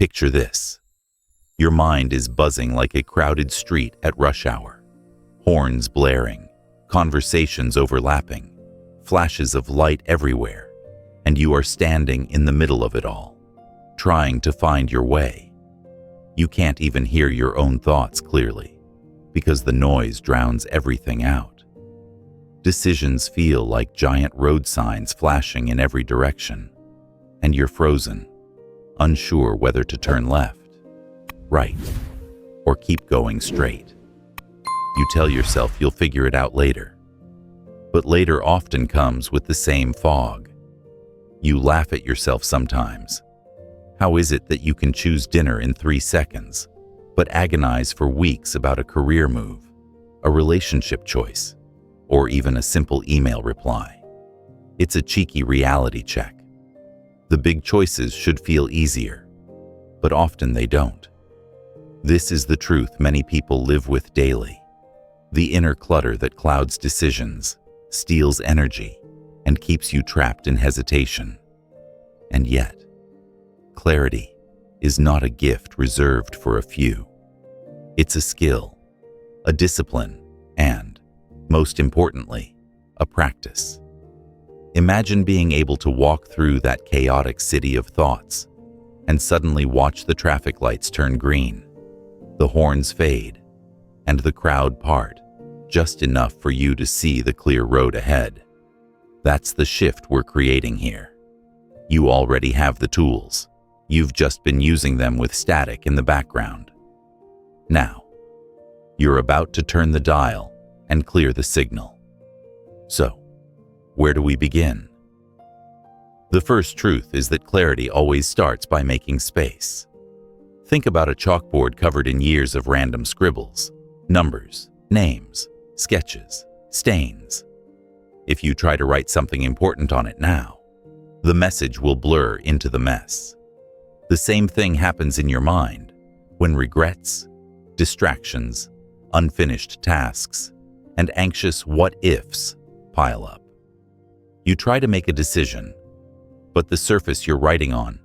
Picture this. Your mind is buzzing like a crowded street at rush hour. Horns blaring, conversations overlapping, flashes of light everywhere, and you are standing in the middle of it all, trying to find your way. You can't even hear your own thoughts clearly, because the noise drowns everything out. Decisions feel like giant road signs flashing in every direction, and you're frozen, unsure whether to turn left, right, or keep going straight. You tell yourself you'll figure it out later, but later often comes with the same fog. You laugh at yourself sometimes. How is it that you can choose dinner in 3 seconds, but agonize for weeks about a career move, a relationship choice, or even a simple email reply? It's a cheeky reality check. The big choices should feel easier, but often they don't. This is the truth many people live with daily. The inner clutter that clouds decisions, steals energy, and keeps you trapped in hesitation. And yet, clarity is not a gift reserved for a few. It's a skill, a discipline, and, most importantly, a practice. Imagine being able to walk through that chaotic city of thoughts and suddenly watch the traffic lights turn green, the horns fade, and the crowd part, just enough for you to see the clear road ahead. That's the shift we're creating here. You already have the tools. You've just been using them with static in the background. Now, you're about to turn the dial and clear the signal. So, where do we begin? The first truth is that clarity always starts by making space. Think about a chalkboard covered in years of random scribbles, numbers, names, sketches, stains. If you try to write something important on it now, the message will blur into the mess. The same thing happens in your mind when regrets, distractions, unfinished tasks, and anxious what-ifs pile up. You try to make a decision, but the surface you're writing on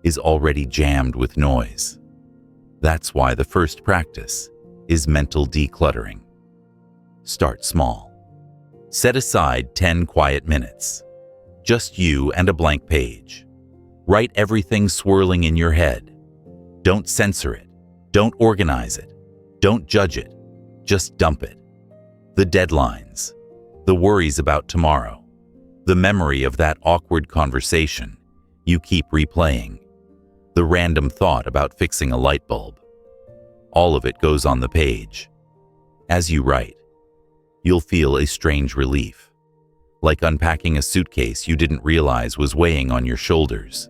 is already jammed with noise. That's why the first practice is mental decluttering. Start small. Set aside 10 quiet minutes. Just you and a blank page. Write everything swirling in your head. Don't censor it. Don't organize it. Don't judge it. Just dump it. The deadlines, the worries about tomorrow, the memory of that awkward conversation you keep replaying, the random thought about fixing a light bulb. All of it goes on the page. As you write, you'll feel a strange relief, like unpacking a suitcase you didn't realize was weighing on your shoulders.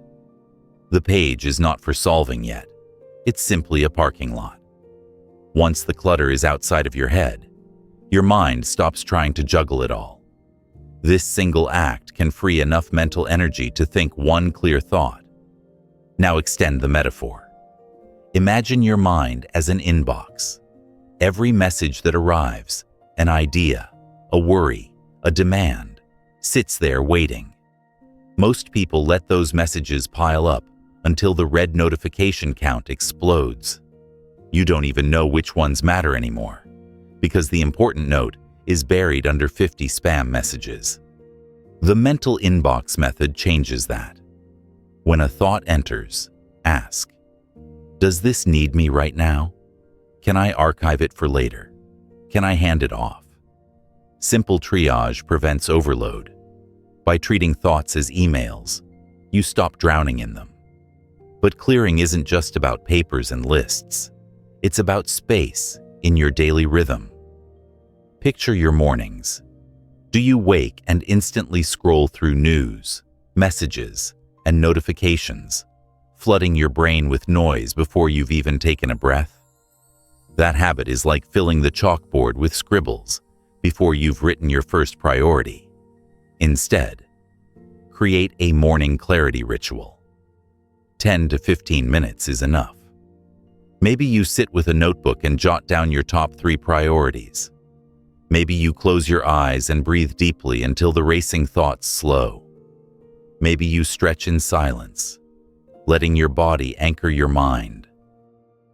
The page is not for solving yet. It's simply a parking lot. Once the clutter is outside of your head, your mind stops trying to juggle it all. This single act can free enough mental energy to think one clear thought. Now extend the metaphor. Imagine your mind as an inbox. Every message that arrives, an idea, a worry, a demand, sits there waiting. Most people let those messages pile up until the red notification count explodes. You don't even know which ones matter anymore, because the important note is buried under 50 spam messages. The mental inbox method changes that. When a thought enters, ask, does this need me right now? Can I archive it for later? Can I hand it off? Simple triage prevents overload. By treating thoughts as emails, you stop drowning in them. But clearing isn't just about papers and lists. It's about space in your daily rhythm. Picture your mornings. Do you wake and instantly scroll through news, messages, and notifications, flooding your brain with noise before you've even taken a breath? That habit is like filling the chalkboard with scribbles before you've written your first priority. Instead, create a morning clarity ritual. 10 to 15 minutes is enough. Maybe you sit with a notebook and jot down your top 3 priorities. Maybe you close your eyes and breathe deeply until the racing thoughts slow. Maybe you stretch in silence. letting your body anchor your mind,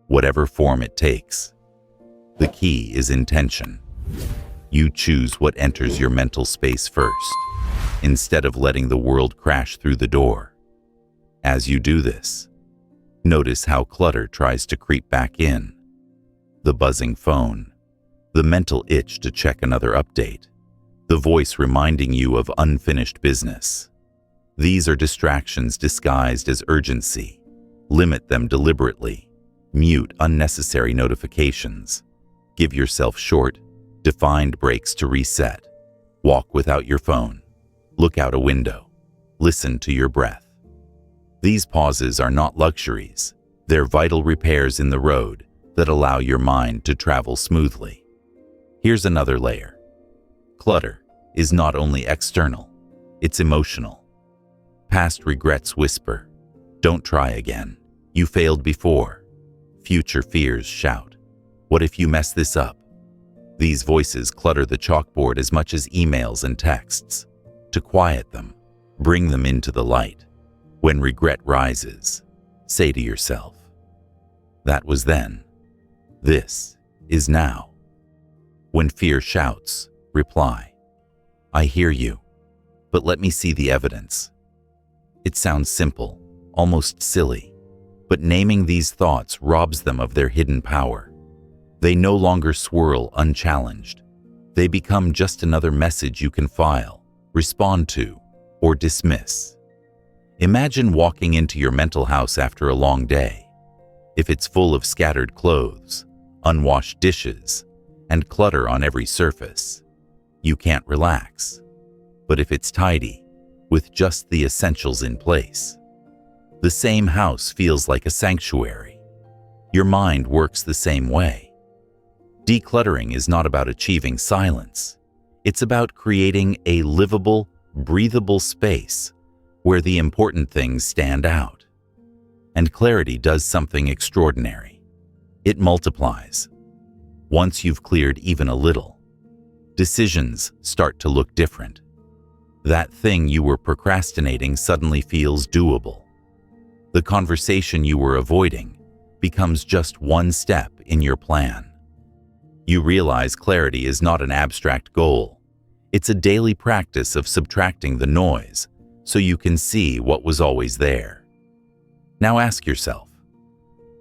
whatever form it takes. The key is intention. You choose what enters your mental space first, instead of letting the world crash through the door. As you do this, notice how clutter tries to creep back in. The buzzing phone, the mental itch to check another update, the voice reminding you of unfinished business. These are distractions disguised as urgency. Limit them deliberately. Mute unnecessary notifications. Give yourself short, defined breaks to reset. Walk without your phone. Look out a window. Listen to your breath. These pauses are not luxuries. They're vital repairs in the road that allow your mind to travel smoothly. Here's another layer. Clutter is not only external, it's emotional. Past regrets whisper, "Don't try again. You failed before." Future fears shout, "What if you mess this up?" These voices clutter the chalkboard as much as emails and texts. To quiet them, bring them into the light. When regret rises, say to yourself, "That was then. This is now." When fear shouts, reply, "I hear you, but let me see the evidence." It sounds simple, almost silly, but naming these thoughts robs them of their hidden power. They no longer swirl unchallenged. They become just another message you can file, respond to, or dismiss. Imagine walking into your mental house after a long day. If it's full of scattered clothes, unwashed dishes, and clutter on every surface, you can't relax. But if it's tidy, with just the essentials in place, the same house feels like a sanctuary. Your mind works the same way. Decluttering is not about achieving silence. It's about creating a livable, breathable space where the important things stand out. And clarity does something extraordinary. It multiplies. Once you've cleared even a little, decisions start to look different. That thing you were procrastinating suddenly feels doable. The conversation you were avoiding becomes just one step in your plan. You realize clarity is not an abstract goal. It's a daily practice of subtracting the noise so you can see what was always there. Now ask yourself,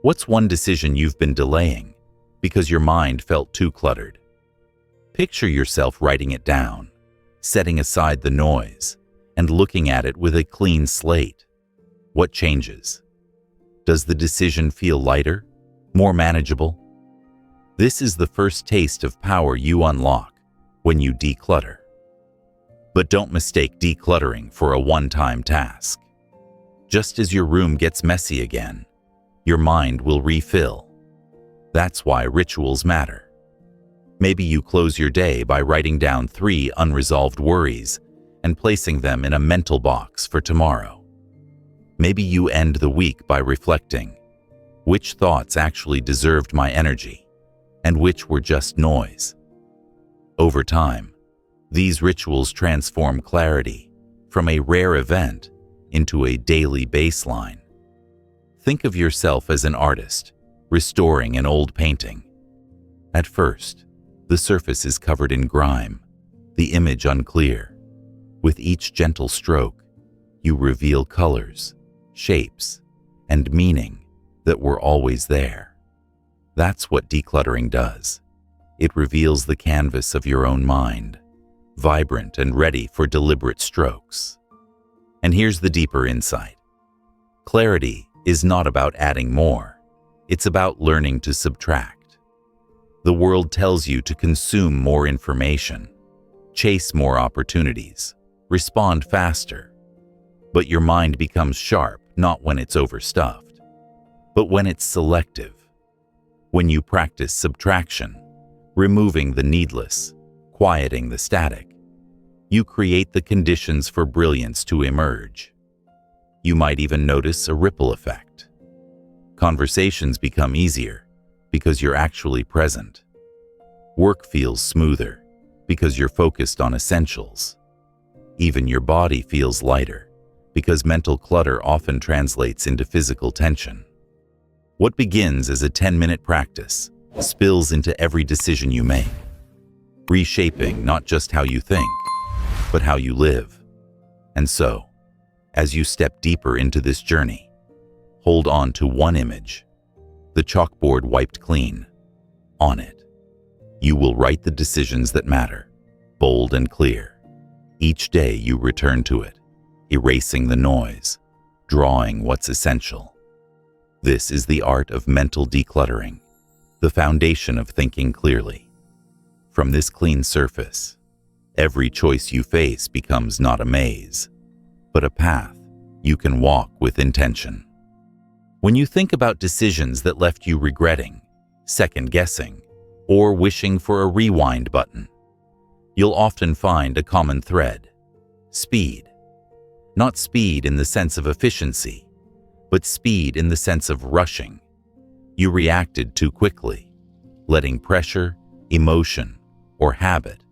what's one decision you've been delaying because your mind felt too cluttered? Picture yourself writing it down, setting aside the noise, and looking at it with a clean slate. What changes? Does the decision feel lighter, more manageable? This is the first taste of power you unlock when you declutter. But don't mistake decluttering for a one-time task. Just as your room gets messy again, your mind will refill. That's why rituals matter. Maybe you close your day by writing down 3 unresolved worries and placing them in a mental box for tomorrow. Maybe you end the week by reflecting, which thoughts actually deserved my energy and which were just noise. Over time, these rituals transform clarity from a rare event into a daily baseline. Think of yourself as an artist restoring an old painting. At first, the surface is covered in grime, the image unclear. With each gentle stroke, you reveal colors, shapes, and meaning that were always there. That's what decluttering does. It reveals the canvas of your own mind, vibrant and ready for deliberate strokes. And here's the deeper insight. Clarity is not about adding more. It's about learning to subtract. The world tells you to consume more information, chase more opportunities, respond faster. But your mind becomes sharp not when it's overstuffed, but when it's selective. When you practice subtraction, removing the needless, quieting the static, you create the conditions for brilliance to emerge. You might even notice a ripple effect. Conversations become easier because you're actually present. Work feels smoother because you're focused on essentials. Even your body feels lighter because mental clutter often translates into physical tension. What begins as a 10-minute practice spills into every decision you make, reshaping not just how you think, but how you live. And so, as you step deeper into this journey, hold on to one image, the chalkboard wiped clean. On it, you will write the decisions that matter, bold and clear. Each day you return to it, erasing the noise, drawing what's essential. This is the art of mental decluttering, the foundation of thinking clearly. From this clean surface, every choice you face becomes not a maze, but a path you can walk with intention. When you think about decisions that left you regretting, second-guessing, or wishing for a rewind button, you'll often find a common thread: speed. Not speed in the sense of efficiency, but speed in the sense of rushing. You reacted too quickly, letting pressure, emotion, or habit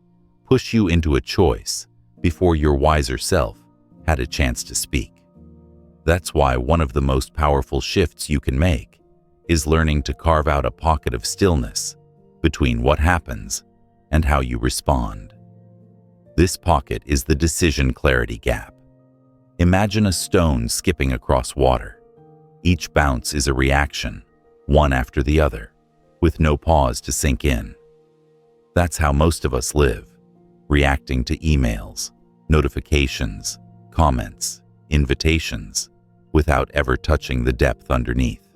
push you into a choice before your wiser self had a chance to speak. That's why one of the most powerful shifts you can make is learning to carve out a pocket of stillness between what happens and how you respond. This pocket is the decision clarity gap. Imagine a stone skipping across water. Each bounce is a reaction, one after the other, with no pause to sink in. That's how most of us live, reacting to emails, notifications, comments, invitations, without ever touching the depth underneath.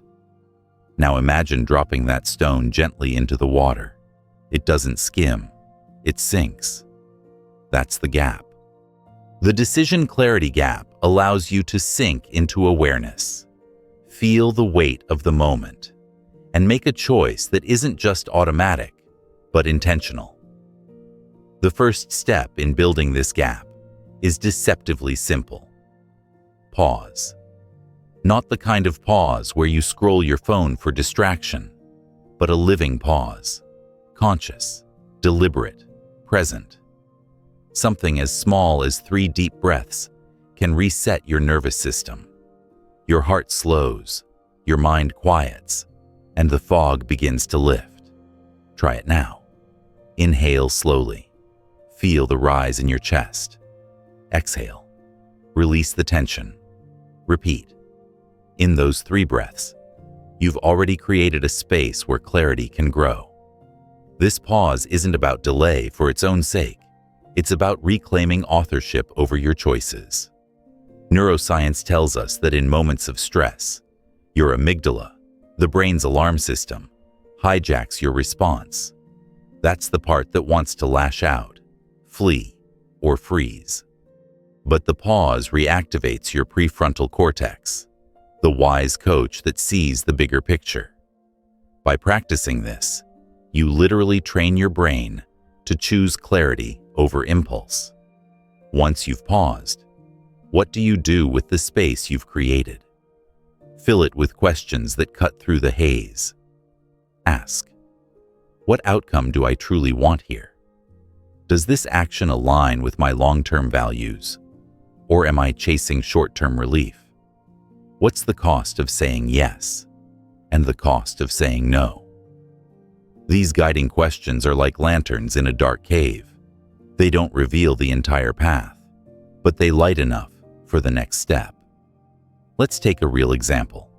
Now imagine dropping that stone gently into the water. It doesn't skim, it sinks. That's the gap. The decision clarity gap allows you to sink into awareness, feel the weight of the moment, and make a choice that isn't just automatic, but intentional. The first step in building this gap is deceptively simple. Pause. Not the kind of pause where you scroll your phone for distraction, but a living pause, conscious, deliberate, present. Something as small as 3 deep breaths can reset your nervous system. Your heart slows, your mind quiets, and the fog begins to lift. Try it now. Inhale slowly. Feel the rise in your chest. Exhale. Release the tension. Repeat. In those 3 breaths, you've already created a space where clarity can grow. This pause isn't about delay for its own sake. It's about reclaiming authorship over your choices. Neuroscience tells us that in moments of stress, your amygdala, the brain's alarm system, hijacks your response. That's the part that wants to lash out, flee, or freeze. But the pause reactivates your prefrontal cortex, the wise coach that sees the bigger picture. By practicing this, you literally train your brain to choose clarity over impulse. Once you've paused, what do you do with the space you've created? Fill it with questions that cut through the haze. Ask, what outcome do I truly want here? Does this action align with my long-term values? Or am I chasing short-term relief? What's the cost of saying yes, and the cost of saying no? These guiding questions are like lanterns in a dark cave. They don't reveal the entire path, but they light enough for the next step. Let's take a real example.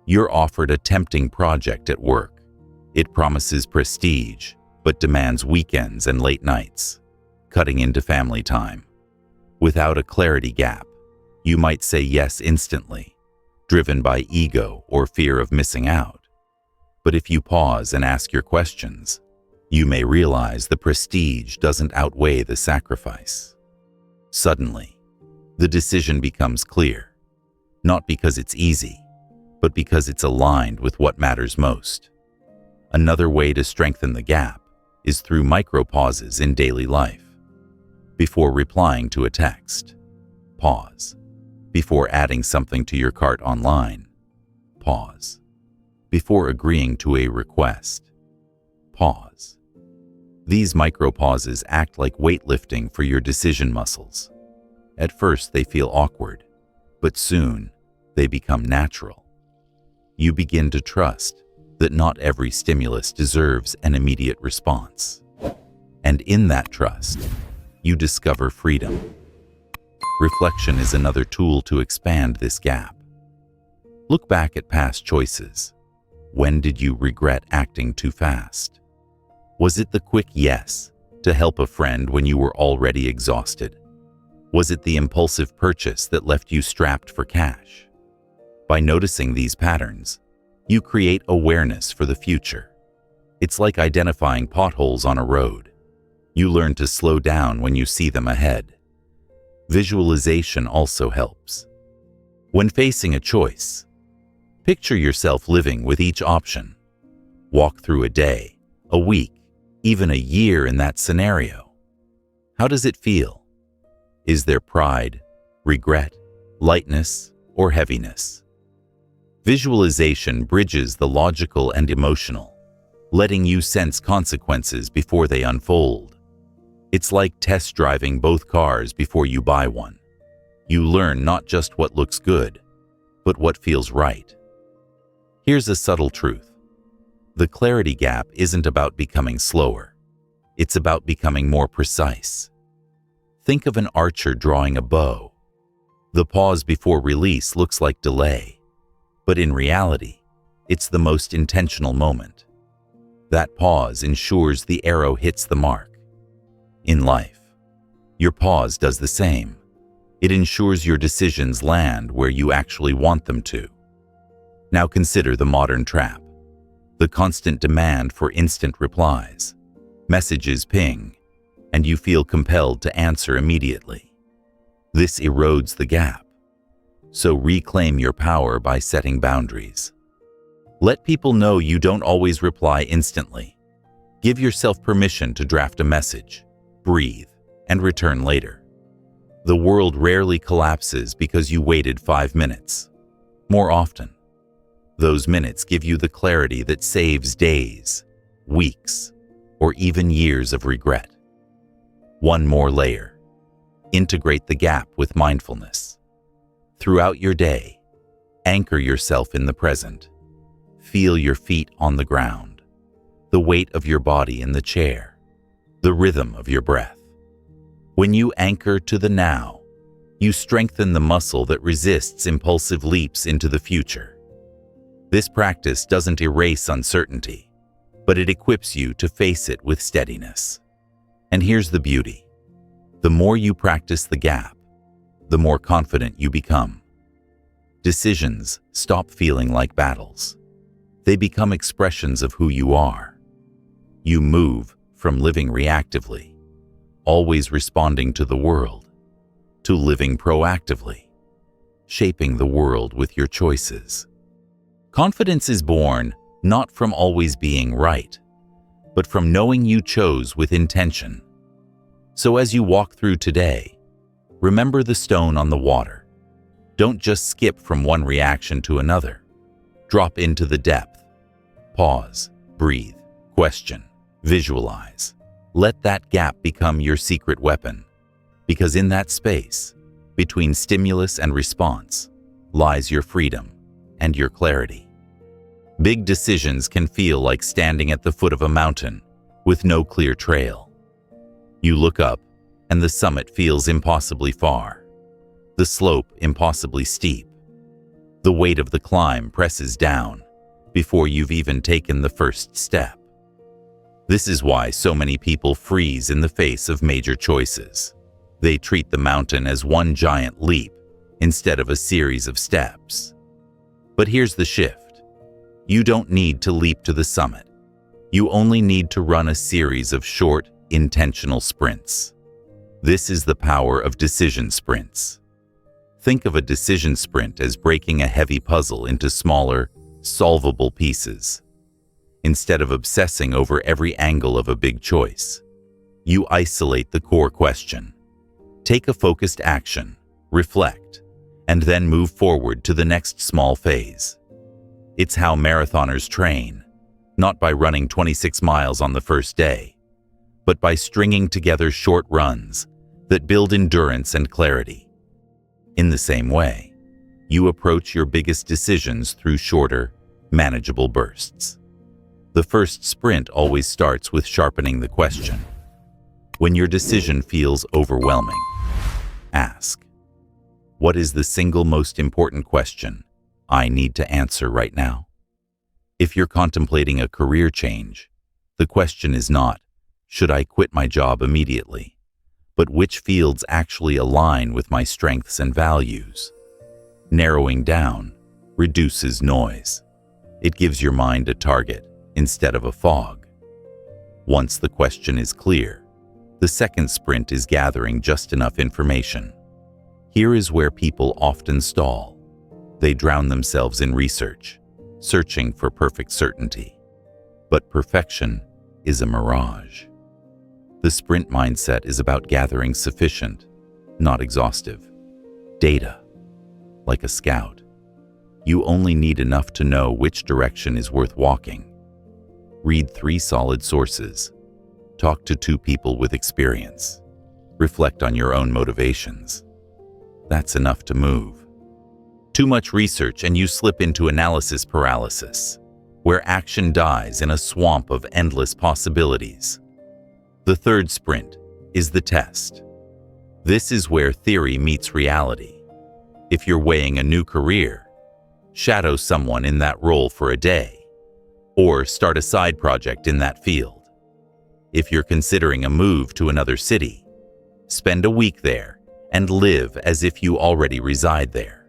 You're offered a tempting project at work. It promises prestige, but demands weekends and late nights, cutting into family time. Without a clarity gap, you might say yes instantly, driven by ego or fear of missing out. But if you pause and ask your questions, you may realize the prestige doesn't outweigh the sacrifice. Suddenly, the decision becomes clear, not because it's easy, but because it's aligned with what matters most. Another way to strengthen the gap is through micro-pauses in daily life. Before replying to a text, pause. Before adding something to your cart online, pause. Before agreeing to a request, pause. These micro-pauses act like weightlifting for your decision muscles. At first, they feel awkward, but soon they become natural. You begin to trust that not every stimulus deserves an immediate response. And in that trust, you discover freedom. Reflection is another tool to expand this gap. Look back at past choices. When did you regret acting too fast? Was it the quick yes to help a friend when you were already exhausted? Was it the impulsive purchase that left you strapped for cash? By noticing these patterns, you create awareness for the future. It's like identifying potholes on a road. You learn to slow down when you see them ahead. Visualization also helps. When facing a choice, picture yourself living with each option. Walk through a day, a week, even a year in that scenario. How does it feel? Is there pride, regret, lightness, or heaviness? Visualization bridges the logical and emotional, letting you sense consequences before they unfold. It's like test driving both cars before you buy one. You learn not just what looks good, but what feels right. Here's a subtle truth. The clarity gap isn't about becoming slower. It's about becoming more precise. Think of an archer drawing a bow. The pause before release looks like delay, but in reality, it's the most intentional moment. That pause ensures the arrow hits the mark. In life, your pause does the same. It ensures your decisions land where you actually want them to. Now consider the modern trap. The constant demand for instant replies. Messages ping, and you feel compelled to answer immediately. This erodes the gap. So reclaim your power by setting boundaries. Let people know you don't always reply instantly. Give yourself permission to draft a message, breathe, and return later. The world rarely collapses because you waited 5 minutes. More often, those minutes give you the clarity that saves days, weeks, or even years of regret. One more layer. Integrate the gap with mindfulness. Throughout your day, anchor yourself in the present. Feel your feet on the ground, the weight of your body in the chair, the rhythm of your breath. When you anchor to the now, you strengthen the muscle that resists impulsive leaps into the future. This practice doesn't erase uncertainty, but it equips you to face it with steadiness. And here's the beauty. The more you practice the gap, the more confident you become. Decisions stop feeling like battles. They become expressions of who you are. You move from living reactively, always responding to the world, to living proactively, shaping the world with your choices. Confidence is born not from always being right, but from knowing you chose with intention. So as you walk through today, remember the stone on the water. Don't just skip from one reaction to another. Drop into the depth. Pause, breathe, question, visualize. Let that gap become your secret weapon, because in that space, between stimulus and response, lies your freedom and your clarity. Big decisions can feel like standing at the foot of a mountain with no clear trail. You look up, and the summit feels impossibly far, the slope impossibly steep. The weight of the climb presses down before you've even taken the first step. This is why so many people freeze in the face of major choices. They treat the mountain as one giant leap instead of a series of steps. But here's the shift. You don't need to leap to the summit. You only need to run a series of short, intentional sprints. This is the power of decision sprints. Think of a decision sprint as breaking a heavy puzzle into smaller, solvable pieces. Instead of obsessing over every angle of a big choice, you isolate the core question. Take a focused action, reflect, and then move forward to the next small phase. It's how marathoners train, not by running 26 miles on the first day, but by stringing together short runs that build endurance and clarity. In the same way, You approach your biggest decisions through shorter, manageable bursts. The first sprint always starts with sharpening the question. When your decision feels overwhelming, ask, what is the single most important question I need to answer right now? If you're contemplating a career change, the question is not, should I quit my job immediately, but which fields actually align with my strengths and values? Narrowing down reduces noise. It gives your mind a target instead of a fog. Once the question is clear, the second sprint is gathering just enough information. Here is where people often stall. They drown themselves in research, searching for perfect certainty. But perfection is a mirage. The sprint mindset is about gathering sufficient, not exhaustive, data. Like a scout, you only need enough to know which direction is worth walking. Read 3 solid sources. Talk to 2 people with experience. Reflect on your own motivations. That's enough to move. Too much research and you slip into analysis paralysis, where action dies in a swamp of endless possibilities. The third sprint is the test. This is where theory meets reality. If you're weighing a new career, shadow someone in that role for a day, or start a side project in that field. If you're considering a move to another city, spend a week there and live as if you already reside there.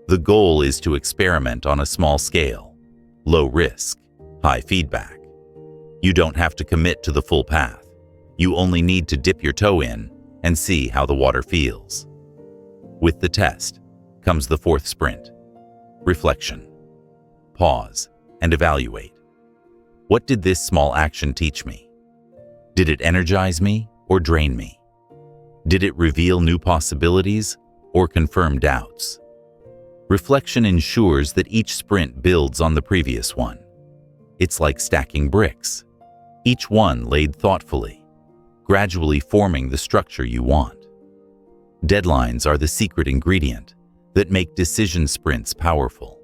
The goal is to experiment on a small scale, low risk, high feedback. You don't have to commit to the full path. You only need to dip your toe in and see how the water feels. With the test comes the fourth sprint, reflection. Pause and evaluate. What did this small action teach me? Did it energize me or drain me? Did it reveal new possibilities or confirm doubts? Reflection ensures that each sprint builds on the previous one. It's like stacking bricks, each one laid thoughtfully, gradually forming the structure you want. Deadlines are the secret ingredient that make decision sprints powerful.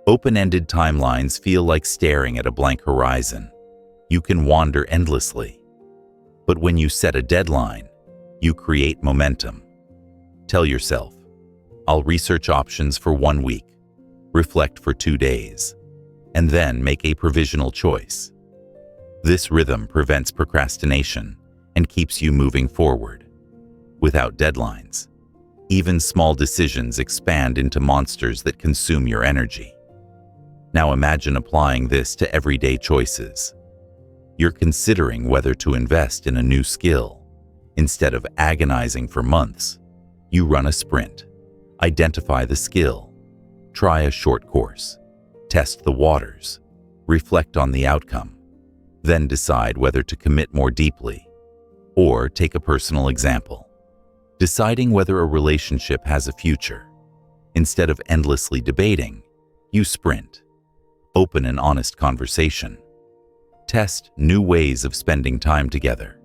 Open-ended timelines feel like staring at a blank horizon. You can wander endlessly. But when you set a deadline, you create momentum. Tell yourself, I'll research options for 1 week, reflect for 2 days, and then make a provisional choice. This rhythm prevents procrastination and keeps you moving forward. Without deadlines, even small decisions expand into monsters that consume your energy. Now imagine applying this to everyday choices. You're considering whether to invest in a new skill. Instead of agonizing for months, you run a sprint. Identify the skill. Try a short course. Test the waters. Reflect on the outcome. Then decide whether to commit more deeply. Or take a personal example. Deciding whether a relationship has a future. Instead of endlessly debating, you sprint. Open an honest conversation. Test new ways of spending time together.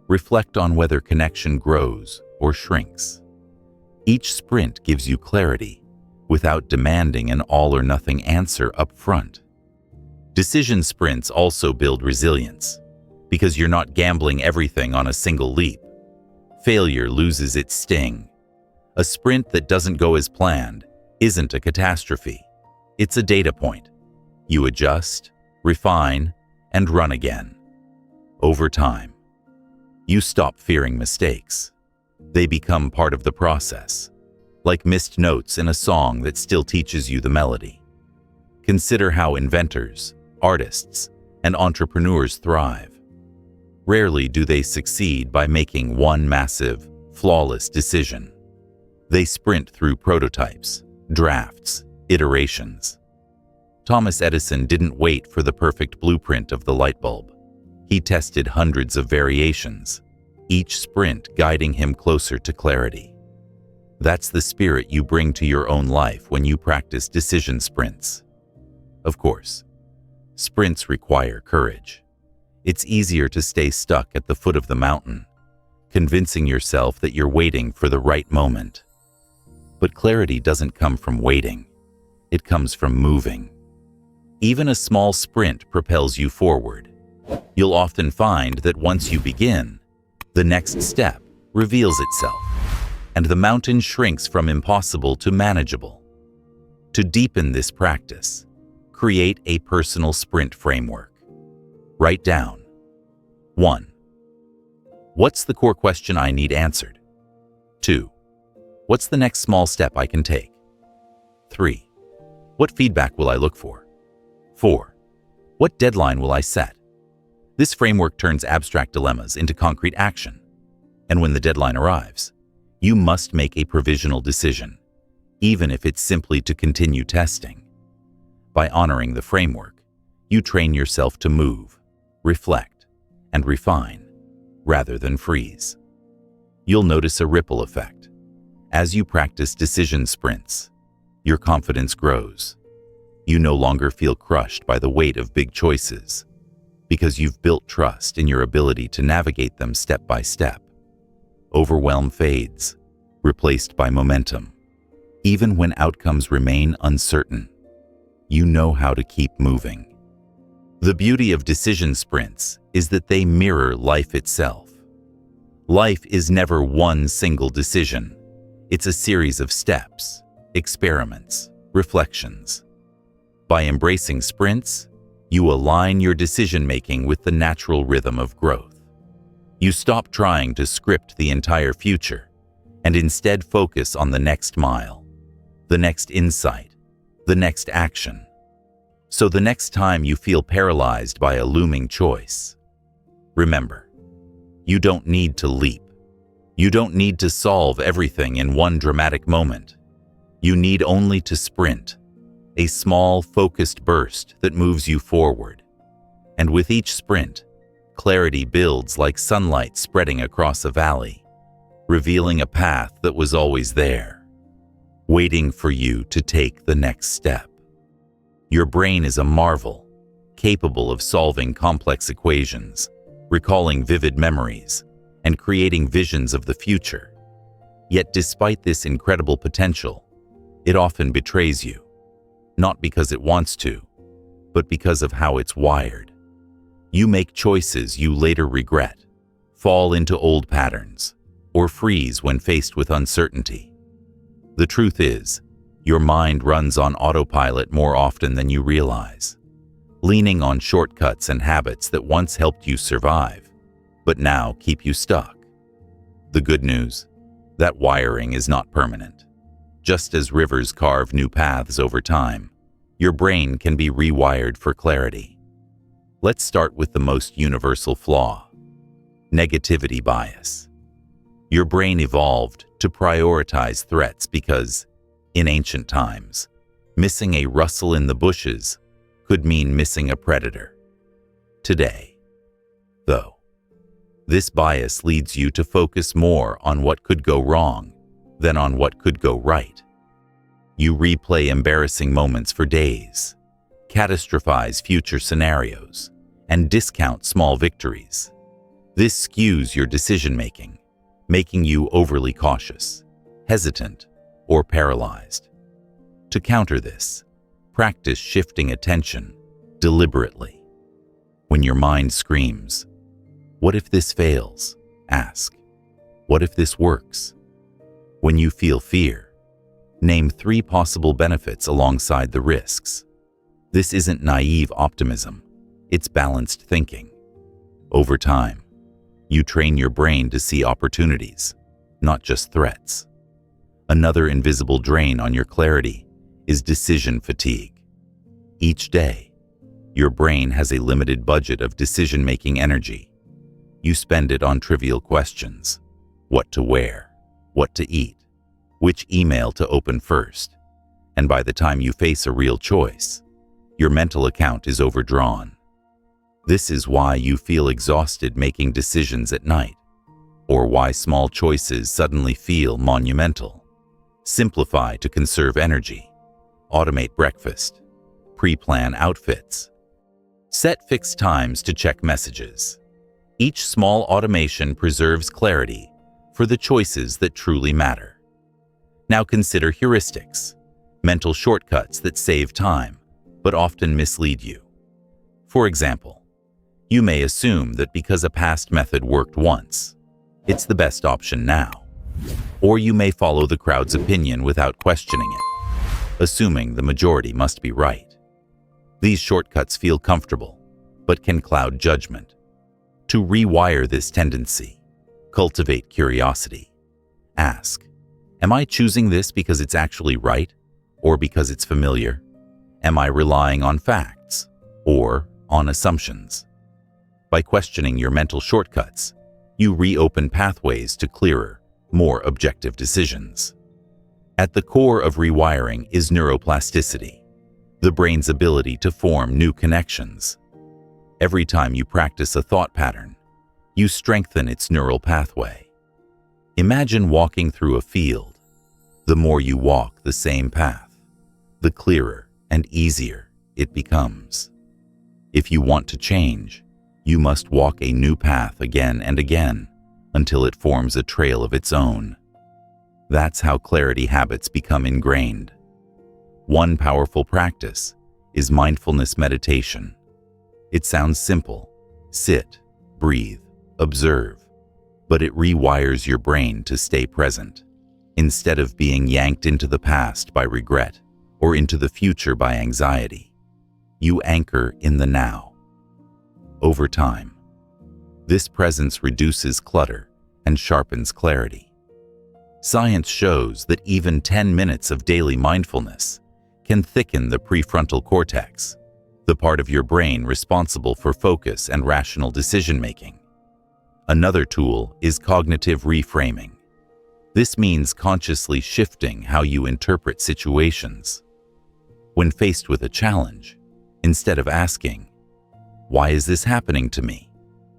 Reflect on whether connection grows or shrinks. Each sprint gives you clarity without demanding an all-or-nothing answer up front. Decision sprints also build resilience because you're not gambling everything on a single leap. Failure loses its sting. A sprint that doesn't go as planned isn't a catastrophe. It's a data point. You adjust, refine, and run again. Over time, you stop fearing mistakes. They become part of the process, like missed notes in a song that still teaches you the melody. Consider how inventors, artists, and entrepreneurs thrive. Rarely do they succeed by making one massive, flawless decision. They sprint through prototypes, drafts, iterations. Thomas Edison didn't wait for the perfect blueprint of the light bulb. He tested hundreds of variations, each sprint guiding him closer to clarity. That's the spirit you bring to your own life when you practice decision sprints. Of course, sprints require courage. It's easier to stay stuck at the foot of the mountain, convincing yourself that you're waiting for the right moment. But clarity doesn't come from waiting. It comes from moving. Even a small sprint propels you forward. You'll often find that once you begin, the next step reveals itself, and the mountain shrinks from impossible to manageable. To deepen this practice, create a personal sprint framework. Write down: 1. What's the core question I need answered? 2. What's the next small step I can take? 3. What feedback will I look for? 4. What deadline will I set? This framework turns abstract dilemmas into concrete action. And when the deadline arrives, you must make a provisional decision, even if it's simply to continue testing. By honoring the framework, you train yourself to move, reflect, and refine, rather than freeze. You'll notice a ripple effect. As you practice decision sprints, your confidence grows. You no longer feel crushed by the weight of big choices, because you've built trust in your ability to navigate them step by step. Overwhelm fades, replaced by momentum. Even when outcomes remain uncertain, you know how to keep moving. The beauty of decision sprints is that they mirror life itself. Life is never one single decision. It's a series of steps, experiments, reflections. By embracing sprints, you align your decision-making with the natural rhythm of growth. You stop trying to script the entire future and instead focus on the next mile, the next insight, the next action. So the next time you feel paralyzed by a looming choice, remember, you don't need to leap. You don't need to solve everything in one dramatic moment. You need only to sprint, a small, focused burst that moves you forward. And with each sprint, clarity builds like sunlight spreading across a valley, revealing a path that was always there, waiting for you to take the next step. Your brain is a marvel, capable of solving complex equations, recalling vivid memories, and creating visions of the future. Yet despite this incredible potential, it often betrays you, not because it wants to, but because of how it's wired. You make choices you later regret, fall into old patterns, or freeze when faced with uncertainty. The truth is, your mind runs on autopilot more often than you realize, leaning on shortcuts and habits that once helped you survive, but now keep you stuck. The good news, that wiring is not permanent. Just as rivers carve new paths over time, your brain can be rewired for clarity. Let's start with the most universal flaw: negativity bias. Your brain evolved to prioritize threats because, in ancient times, missing a rustle in the bushes could mean missing a predator. Today, though, this bias leads you to focus more on what could go wrong than on what could go right. You replay embarrassing moments for days, catastrophize future scenarios, and discount small victories. This skews your decision-making, making you overly cautious, hesitant, or paralyzed. To counter this, practice shifting attention deliberately. When your mind screams, "What if this fails?" ask, "What if this works?" When you feel fear, name 3 possible benefits alongside the risks. This isn't naive optimism, it's balanced thinking. Over time, you train your brain to see opportunities, not just threats. Another invisible drain on your clarity is decision fatigue. Each day, your brain has a limited budget of decision-making energy. You spend it on trivial questions: what to wear, what to eat, which email to open first. And by the time you face a real choice, your mental account is overdrawn. This is why you feel exhausted making decisions at night, or why small choices suddenly feel monumental. Simplify to conserve energy. Automate breakfast. Pre-plan outfits. Set fixed times to check messages. Each small automation preserves clarity for the choices that truly matter. Now consider heuristics, mental shortcuts that save time, but often mislead you. For example, you may assume that because a past method worked once, it's the best option now. Or you may follow the crowd's opinion without questioning it, assuming the majority must be right. These shortcuts feel comfortable, but can cloud judgment. To rewire this tendency, cultivate curiosity. Ask, am I choosing this because it's actually right, or because it's familiar? Am I relying on facts, or on assumptions? By questioning your mental shortcuts, you reopen pathways to clearer, more objective decisions. At the core of rewiring is neuroplasticity, the brain's ability to form new connections. Every time you practice a thought pattern, you strengthen its neural pathway. Imagine walking through a field. The more you walk the same path, the clearer and easier it becomes. If you want to change, you must walk a new path again and again until it forms a trail of its own. That's how clarity habits become ingrained. One powerful practice is mindfulness meditation. It sounds simple: sit, breathe, observe, but it rewires your brain to stay present. Instead of being yanked into the past by regret or into the future by anxiety, you anchor in the now. Over time, this presence reduces clutter and sharpens clarity. Science shows that even 10 minutes of daily mindfulness can thicken the prefrontal cortex, the part of your brain responsible for focus and rational decision-making. Another tool is cognitive reframing. This means consciously shifting how you interpret situations. When faced with a challenge, instead of asking, "Why is this happening to me?"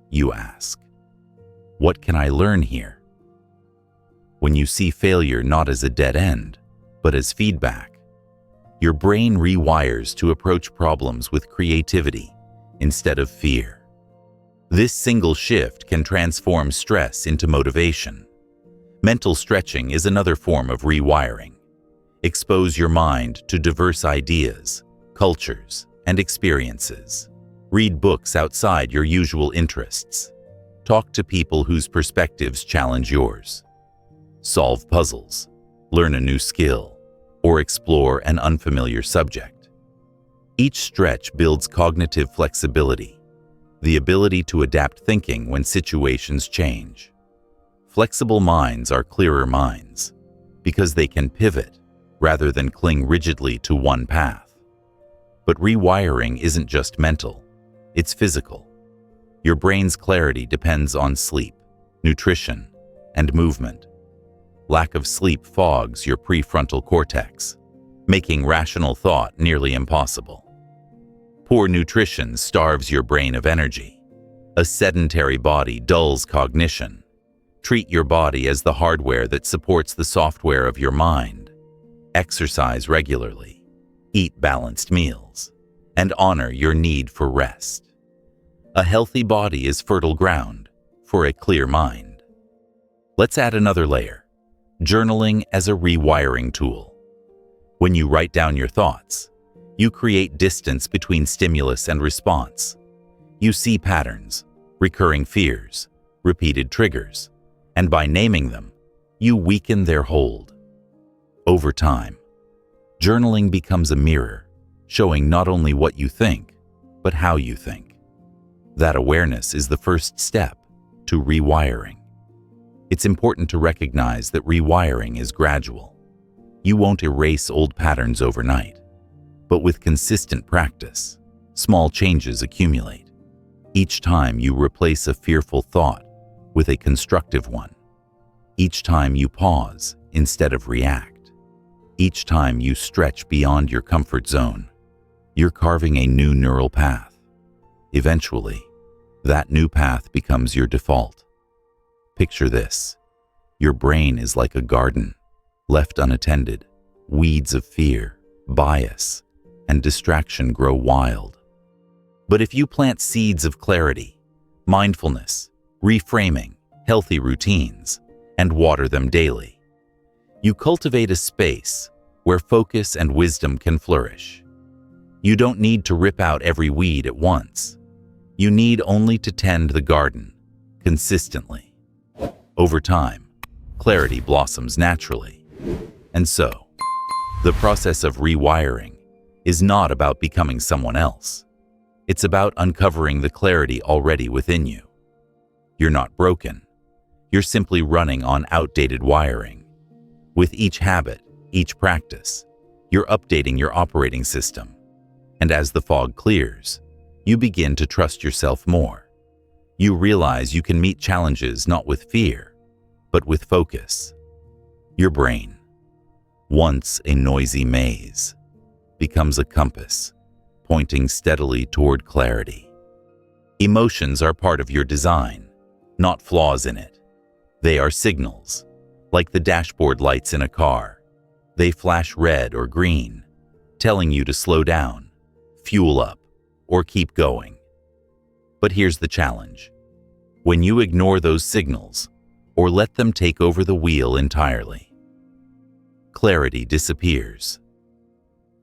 you ask, "What can I learn here?" When you see failure not as a dead end, but as feedback, your brain rewires to approach problems with creativity instead of fear. This single shift can transform stress into motivation. Mental stretching is another form of rewiring. Expose your mind to diverse ideas, cultures, and experiences. Read books outside your usual interests. Talk to people whose perspectives challenge yours. Solve puzzles, learn a new skill, or explore an unfamiliar subject. Each stretch builds cognitive flexibility, the ability to adapt thinking when situations change. Flexible minds are clearer minds because they can pivot rather than cling rigidly to one path. But rewiring isn't just mental. It's physical. Your brain's clarity depends on sleep, nutrition, and movement. Lack of sleep fogs your prefrontal cortex, making rational thought nearly impossible. Poor nutrition starves your brain of energy. A sedentary body dulls cognition. Treat your body as the hardware that supports the software of your mind. Exercise regularly, eat balanced meals, and honor your need for rest. A healthy body is fertile ground for a clear mind. Let's add another layer: journaling as a rewiring tool. When you write down your thoughts, you create distance between stimulus and response. You see patterns, recurring fears, repeated triggers, and by naming them, you weaken their hold. Over time, journaling becomes a mirror, showing not only what you think, but how you think. That awareness is the first step to rewiring. It's important to recognize that rewiring is gradual. You won't erase old patterns overnight, but with consistent practice, small changes accumulate. Each time you replace a fearful thought with a constructive one. Each time you pause instead of react. Each time you stretch beyond your comfort zone, you're carving a new neural path. Eventually, that new path becomes your default. Picture this: your brain is like a garden. Left unattended, weeds of fear, bias, and distraction grow wild. But if you plant seeds of clarity, mindfulness, reframing, healthy routines, and water them daily, You cultivate a space where focus and wisdom can flourish. You don't need to rip out every weed at once. You need only to tend the garden consistently. Over time, clarity blossoms naturally. And so, the process of rewiring is not about becoming someone else. It's about uncovering the clarity already within you. You're not broken. You're simply running on outdated wiring. With each habit, each practice, you're updating your operating system. And as the fog clears, you begin to trust yourself more. You realize you can meet challenges not with fear, but with focus. Your brain, once a noisy maze, becomes a compass, pointing steadily toward clarity. Emotions are part of your design, not flaws in it. They are signals, like the dashboard lights in a car. They flash red or green, telling you to slow down, fuel up, or keep going. But here's the challenge. When you ignore those signals, or let them take over the wheel entirely, clarity disappears.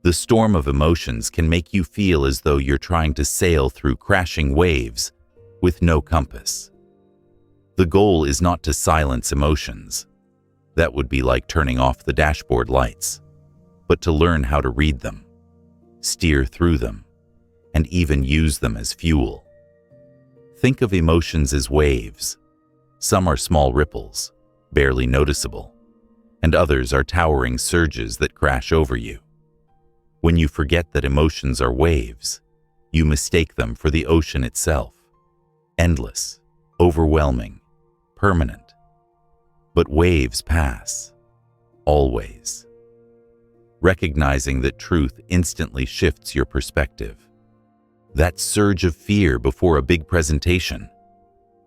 The storm of emotions can make you feel as though you're trying to sail through crashing waves with no compass. The goal is not to silence emotions. That would be like turning off the dashboard lights, but to learn how to read them, steer through them, and even use them as fuel. Think of emotions as waves. Some are small ripples, barely noticeable, and others are towering surges that crash over you. When you forget that emotions are waves, you mistake them for the ocean itself, endless, overwhelming, permanent. But waves pass, always. Recognizing that truth instantly shifts your perspective. That surge of fear before a big presentation,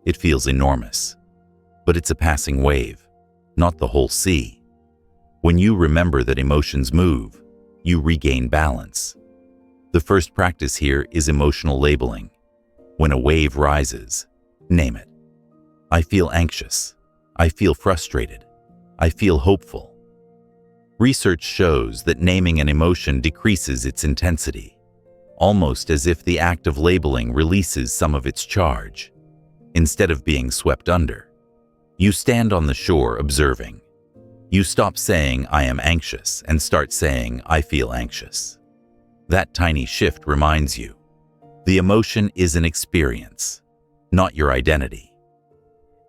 it feels enormous, but it's a passing wave, not the whole sea. When you remember that emotions move, you regain balance. The first practice here is emotional labeling. When a wave rises, name it. I feel anxious. I feel frustrated. I feel hopeful. Research shows that naming an emotion decreases its intensity, almost as if the act of labeling releases some of its charge. Instead of being swept under, you stand on the shore observing. You stop saying, I am anxious, and start saying, I feel anxious. That tiny shift reminds you, the emotion is an experience, not your identity.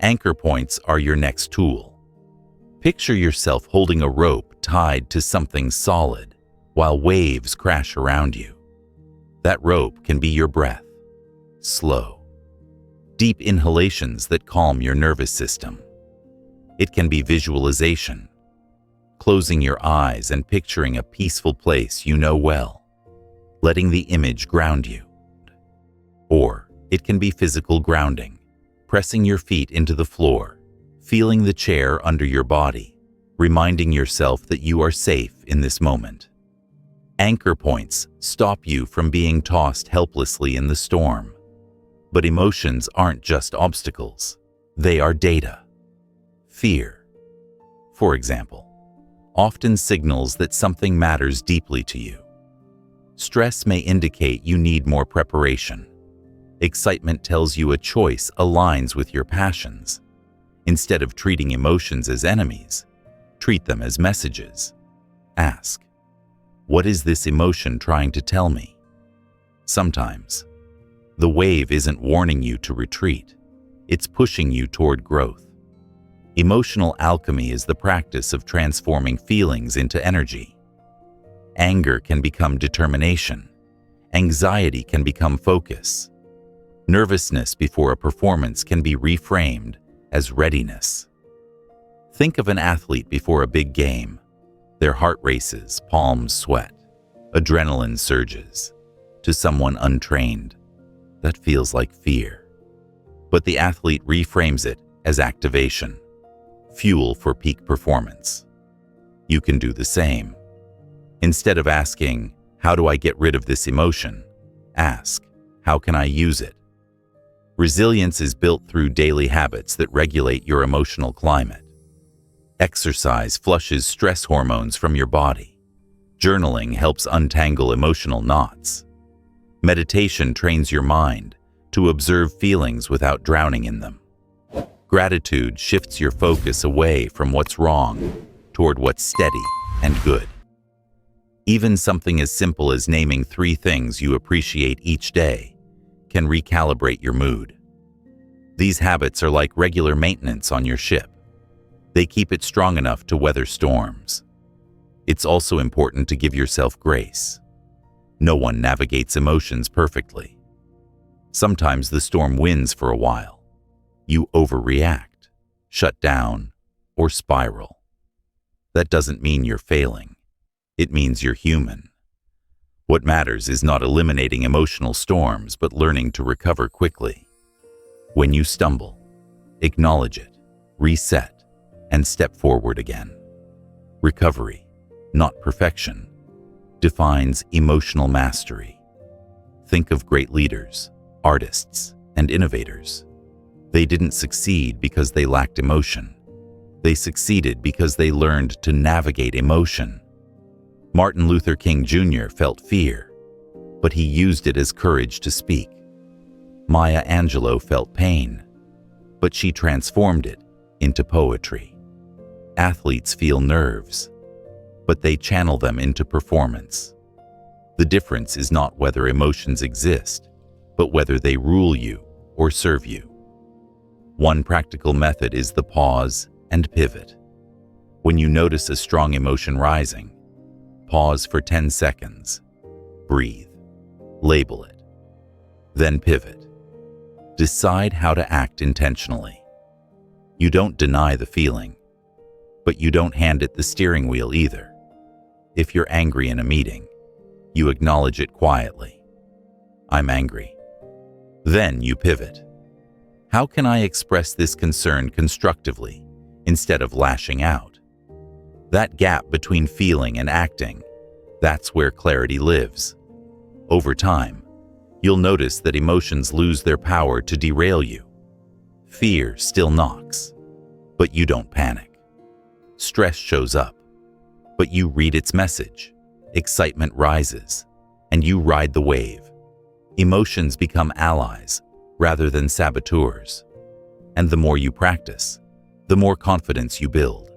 Anchor points are your next tool. Picture yourself holding a rope tied to something solid while waves crash around you. That rope can be your breath, slow, deep inhalations that calm your nervous system. It can be visualization, closing your eyes and picturing a peaceful place you know well, letting the image ground you. Or it can be physical grounding, pressing your feet into the floor, feeling the chair under your body, reminding yourself that you are safe in this moment. Anchor points stop you from being tossed helplessly in the storm. But emotions aren't just obstacles. They are data. Fear, for example, often signals that something matters deeply to you. Stress may indicate you need more preparation. Excitement tells you a choice aligns with your passions. Instead of treating emotions as enemies, treat them as messages. Ask, what is this emotion trying to tell me? Sometimes, the wave isn't warning you to retreat. It's pushing you toward growth. Emotional alchemy is the practice of transforming feelings into energy. Anger can become determination. Anxiety can become focus. Nervousness before a performance can be reframed as readiness. Think of an athlete before a big game. Their heart races, palms sweat, adrenaline surges. To someone untrained, that feels like fear. But the athlete reframes it as activation, fuel for peak performance. You can do the same. Instead of asking, how do I get rid of this emotion? Ask, how can I use it? Resilience is built through daily habits that regulate your emotional climate. Exercise flushes stress hormones from your body. Journaling helps untangle emotional knots. Meditation trains your mind to observe feelings without drowning in them. Gratitude shifts your focus away from what's wrong toward what's steady and good. Even something as simple as naming 3 things you appreciate each day can recalibrate your mood. These habits are like regular maintenance on your ship. They keep it strong enough to weather storms. It's also important to give yourself grace. No one navigates emotions perfectly. Sometimes the storm wins for a while. You overreact, shut down, or spiral. That doesn't mean you're failing. It means you're human. What matters is not eliminating emotional storms, but learning to recover quickly. When you stumble, acknowledge it, reset, and step forward again. Recovery, not perfection, defines emotional mastery. Think of great leaders, artists, and innovators. They didn't succeed because they lacked emotion. They succeeded because they learned to navigate emotion. Martin Luther King Jr. felt fear, but he used it as courage to speak. Maya Angelou felt pain, but she transformed it into poetry. Athletes feel nerves, but they channel them into performance. The difference is not whether emotions exist, but whether they rule you or serve you. One practical method is the pause and pivot. When you notice a strong emotion rising, pause for 10 seconds. Breathe. Label it. Then pivot. Decide how to act intentionally. You don't deny the feeling, but you don't hand it the steering wheel either. If you're angry in a meeting, you acknowledge it quietly. I'm angry. Then you pivot. How can I express this concern constructively instead of lashing out? That gap between feeling and acting, that's where clarity lives. Over time, you'll notice that emotions lose their power to derail you. Fear still knocks, but you don't panic. Stress shows up, but you read its message. Excitement rises, and you ride the wave. Emotions become allies rather than saboteurs. And the more you practice, the more confidence you build.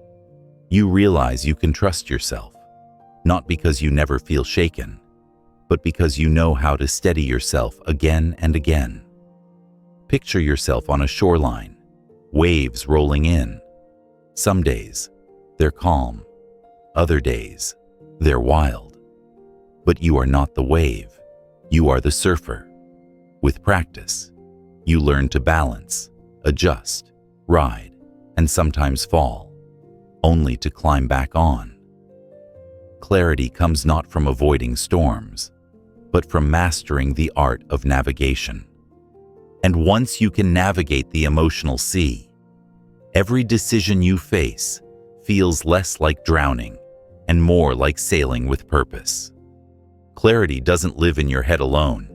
You realize you can trust yourself, not because you never feel shaken, but because you know how to steady yourself again and again. Picture yourself on a shoreline, waves rolling in. Some days, they're calm. Other days, they're wild. But you are not the wave. You are the surfer. With practice, you learn to balance, adjust, ride, and sometimes fall, only to climb back on. Clarity comes not from avoiding storms, but from mastering the art of navigation. And once you can navigate the emotional sea, every decision you face feels less like drowning and more like sailing with purpose. Clarity doesn't live in your head alone.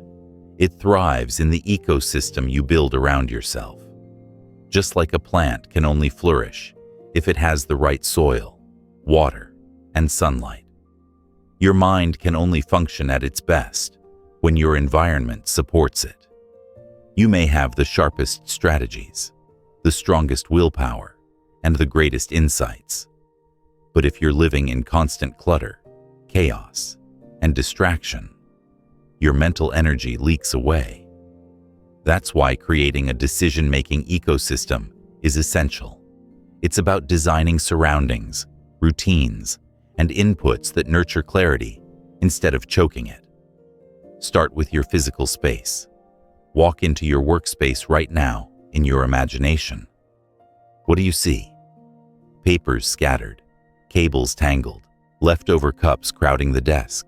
It thrives in the ecosystem you build around yourself. Just like a plant can only flourish if it has the right soil, water, and sunlight. Your mind can only function at its best when your environment supports it. You may have the sharpest strategies, the strongest willpower, and the greatest insights. But if you're living in constant clutter, chaos, and distraction, your mental energy leaks away. That's why creating a decision-making ecosystem is essential. It's about designing surroundings, routines, and inputs that nurture clarity instead of choking it. Start with your physical space. Walk into your workspace right now in your imagination. What do you see? Papers scattered, cables tangled, leftover cups crowding the desk.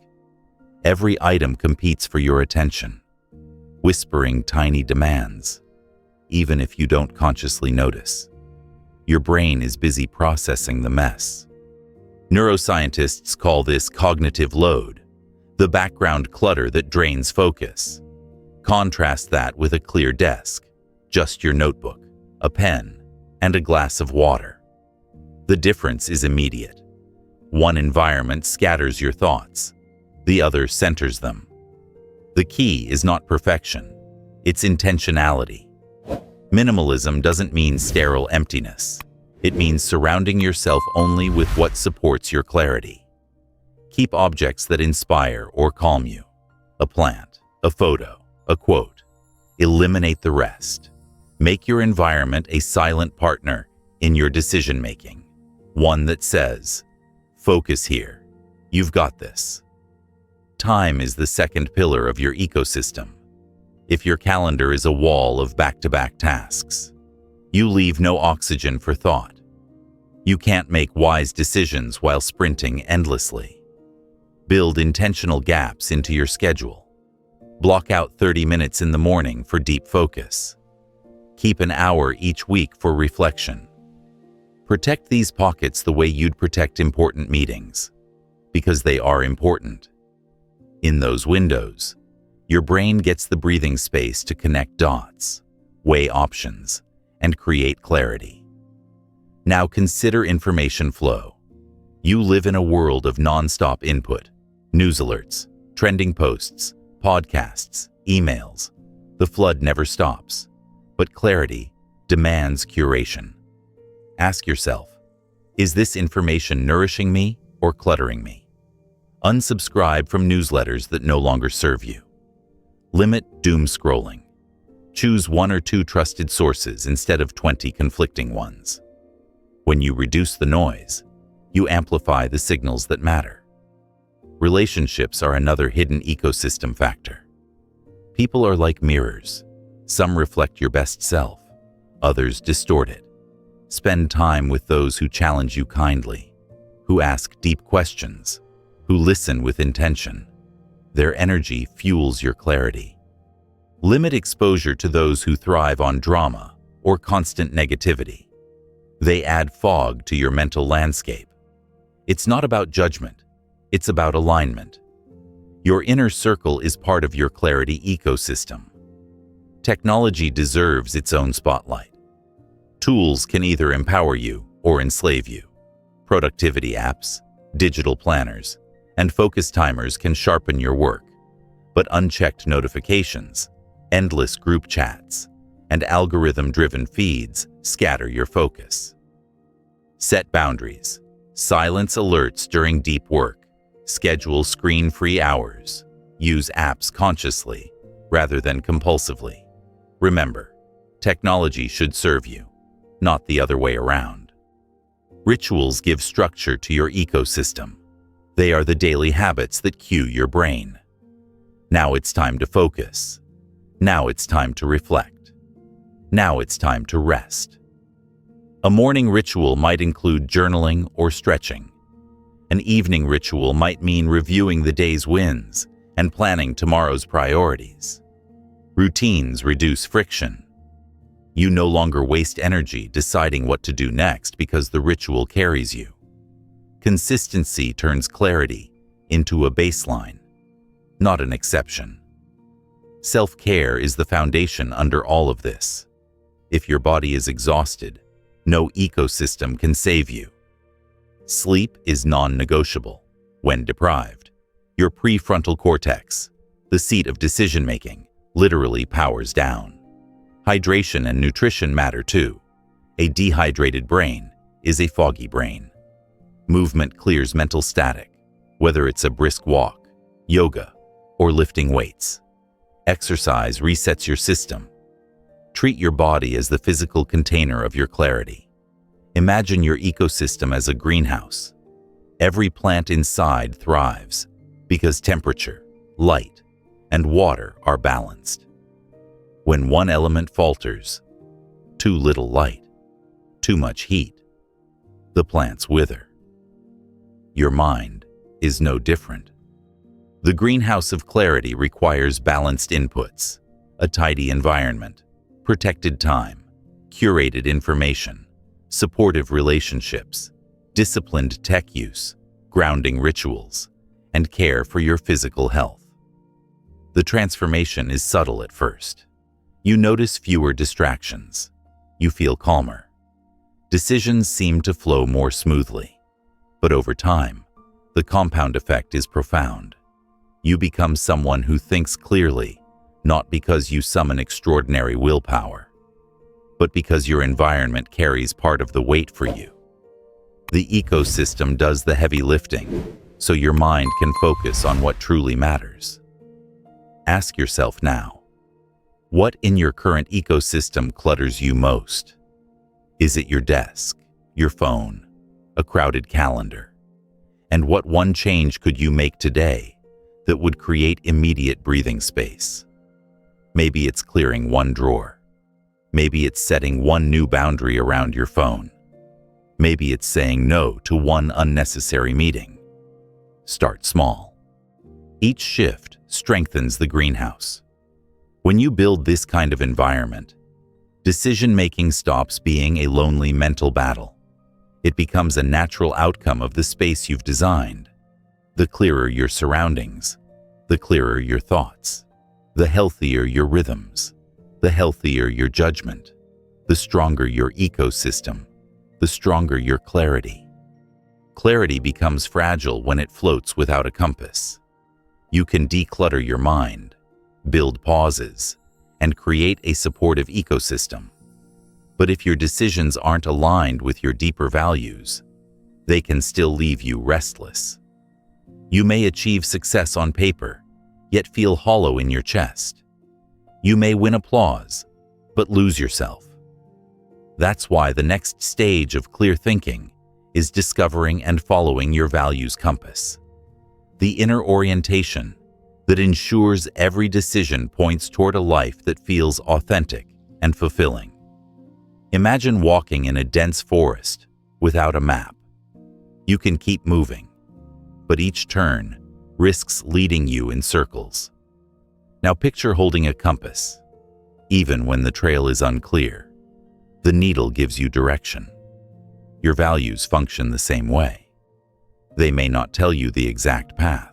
Every item competes for your attention, whispering tiny demands, even if you don't consciously notice. Your brain is busy processing the mess. Neuroscientists call this cognitive load, the background clutter that drains focus. Contrast that with a clear desk, just your notebook, a pen, and a glass of water. The difference is immediate. One environment scatters your thoughts, the other centers them. The key is not perfection, it's intentionality. Minimalism doesn't mean sterile emptiness. It means surrounding yourself only with what supports your clarity. Keep objects that inspire or calm you. A plant, a photo, a quote. Eliminate the rest. Make your environment a silent partner in your decision-making. One that says, "Focus here. You've got this." Time is the second pillar of your ecosystem. If your calendar is a wall of back-to-back tasks, you leave no oxygen for thought. You can't make wise decisions while sprinting endlessly. Build intentional gaps into your schedule. Block out 30 minutes in the morning for deep focus. Keep an hour each week for reflection. Protect these pockets the way you'd protect important meetings, because they are important. In those windows, your brain gets the breathing space to connect dots, weigh options, and create clarity. Now consider information flow. You live in a world of non-stop input, news alerts, trending posts, podcasts, emails. The flood never stops, but clarity demands curation. Ask yourself, is this information nourishing me or cluttering me? Unsubscribe from newsletters that no longer serve you. Limit doom scrolling. Choose 1 or 2 trusted sources instead of 20 conflicting ones. When you reduce the noise, you amplify the signals that matter. Relationships are another hidden ecosystem factor. People are like mirrors. Some reflect your best self, others distort it. Spend time with those who challenge you kindly, who ask deep questions, who listen with intention. Their energy fuels your clarity. Limit exposure to those who thrive on drama or constant negativity. They add fog to your mental landscape. It's not about judgment, it's about alignment. Your inner circle is part of your clarity ecosystem. Technology deserves its own spotlight. Tools can either empower you or enslave you. Productivity apps, digital planners, and focus timers can sharpen your work, but unchecked notifications, endless group chats, and algorithm-driven feeds scatter your focus. Set boundaries. Silence alerts during deep work. Schedule screen-free hours. Use apps consciously rather than compulsively. Remember, technology should serve you, not the other way around. Rituals give structure to your ecosystem. They are the daily habits that cue your brain. Now it's time to focus. Now it's time to reflect. Now it's time to rest. A morning ritual might include journaling or stretching. An evening ritual might mean reviewing the day's wins and planning tomorrow's priorities. Routines reduce friction. You no longer waste energy deciding what to do next because the ritual carries you. Consistency turns clarity into a baseline, not an exception. Self-care is the foundation under all of this. If your body is exhausted, no ecosystem can save you. Sleep is non-negotiable. When deprived, your prefrontal cortex, the seat of decision-making, literally powers down. Hydration and nutrition matter too. A dehydrated brain is a foggy brain. Movement clears mental static, whether it's a brisk walk, yoga, or lifting weights. Exercise resets your system. Treat your body as the physical container of your clarity. Imagine your ecosystem as a greenhouse. Every plant inside thrives because temperature, light, and water are balanced. When one element falters, too little light, too much heat, the plants wither. Your mind is no different. The greenhouse of clarity requires balanced inputs, a tidy environment, protected time, curated information, supportive relationships, disciplined tech use, grounding rituals, and care for your physical health. The transformation is subtle at first. You notice fewer distractions. You feel calmer. decisions seem to flow more smoothly. But over time, the compound effect is profound. You become someone who thinks clearly, not because you summon extraordinary willpower, but because your environment carries part of the weight for you. The ecosystem does the heavy lifting, so your mind can focus on what truly matters. Ask yourself now, what in your current ecosystem clutters you most? Is it your desk, your phone, a crowded calendar? And what one change could you make today that would create immediate breathing space? Maybe it's clearing one drawer. Maybe it's setting one new boundary around your phone. Maybe it's saying no to one unnecessary meeting. Start small. Each shift strengthens the greenhouse. When you build this kind of environment, decision-making stops being a lonely mental battle. It becomes a natural outcome of the space you've designed. The clearer your surroundings, the clearer your thoughts, the healthier your rhythms, the healthier your judgment, the stronger your ecosystem, the stronger your clarity. Clarity becomes fragile when it floats without a compass. You can declutter your mind, build pauses, and create a supportive ecosystem. But if your decisions aren't aligned with your deeper values, they can still leave you restless. You may achieve success on paper, yet feel hollow in your chest. You may win applause, but lose yourself. That's why the next stage of clear thinking is discovering and following your values compass. The inner orientation that ensures every decision points toward a life that feels authentic and fulfilling. Imagine walking in a dense forest without a map. You can keep moving, but each turn risks leading you in circles. Now picture holding a compass. Even when the trail is unclear, the needle gives you direction. Your values function the same way. They may not tell you the exact path,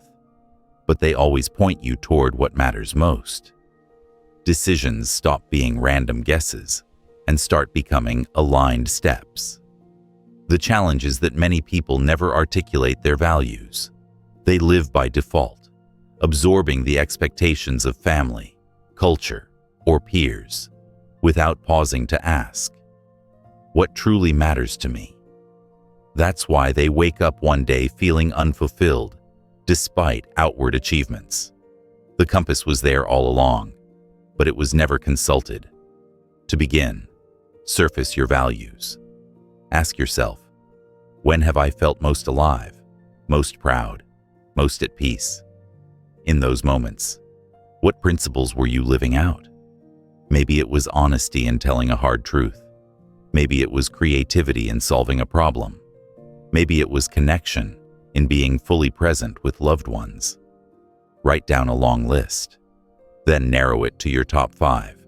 but they always point you toward what matters most. Decisions stop being random guesses and start becoming aligned steps. The challenge is that many people never articulate their values. They live by default, absorbing the expectations of family, culture, or peers, without pausing to ask, what truly matters to me? That's why they wake up one day feeling unfulfilled, despite outward achievements. The compass was there all along, but it was never consulted. To begin, surface your values. Ask yourself, when have I felt most alive, most proud, most at peace? In those moments, what principles were you living out? Maybe it was honesty in telling a hard truth. Maybe it was creativity in solving a problem. Maybe it was connection in being fully present with loved ones. Write down a long list, then narrow it to your top 5,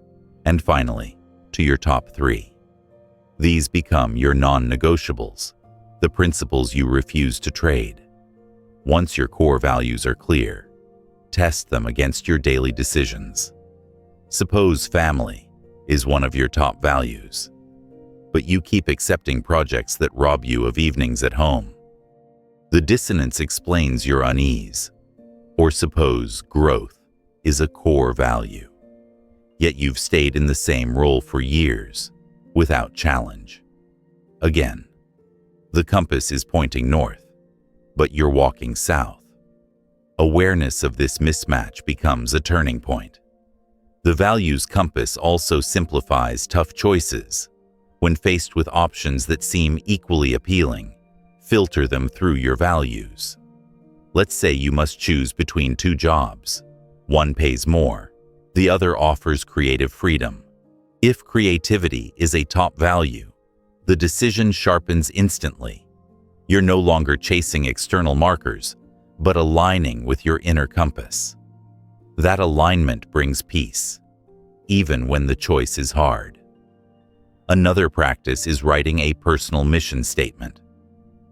and finally, to your top 3. These become your non-negotiables, the principles you refuse to trade. Once your core values are clear, test them against your daily decisions. Suppose family is one of your top values, but you keep accepting projects that rob you of evenings at home. The dissonance explains your unease. Or suppose growth is a core value, yet you've stayed in the same role for years without challenge. Again, the compass is pointing north, but you're walking south. Awareness of this mismatch becomes a turning point. The values compass also simplifies tough choices. When faced with options that seem equally appealing, filter them through your values. Let's say you must choose between 2 jobs. One pays more, the other offers creative freedom. If creativity is a top value, the decision sharpens instantly. You're no longer chasing external markers, but aligning with your inner compass. That alignment brings peace, even when the choice is hard. Another practice is writing a personal mission statement.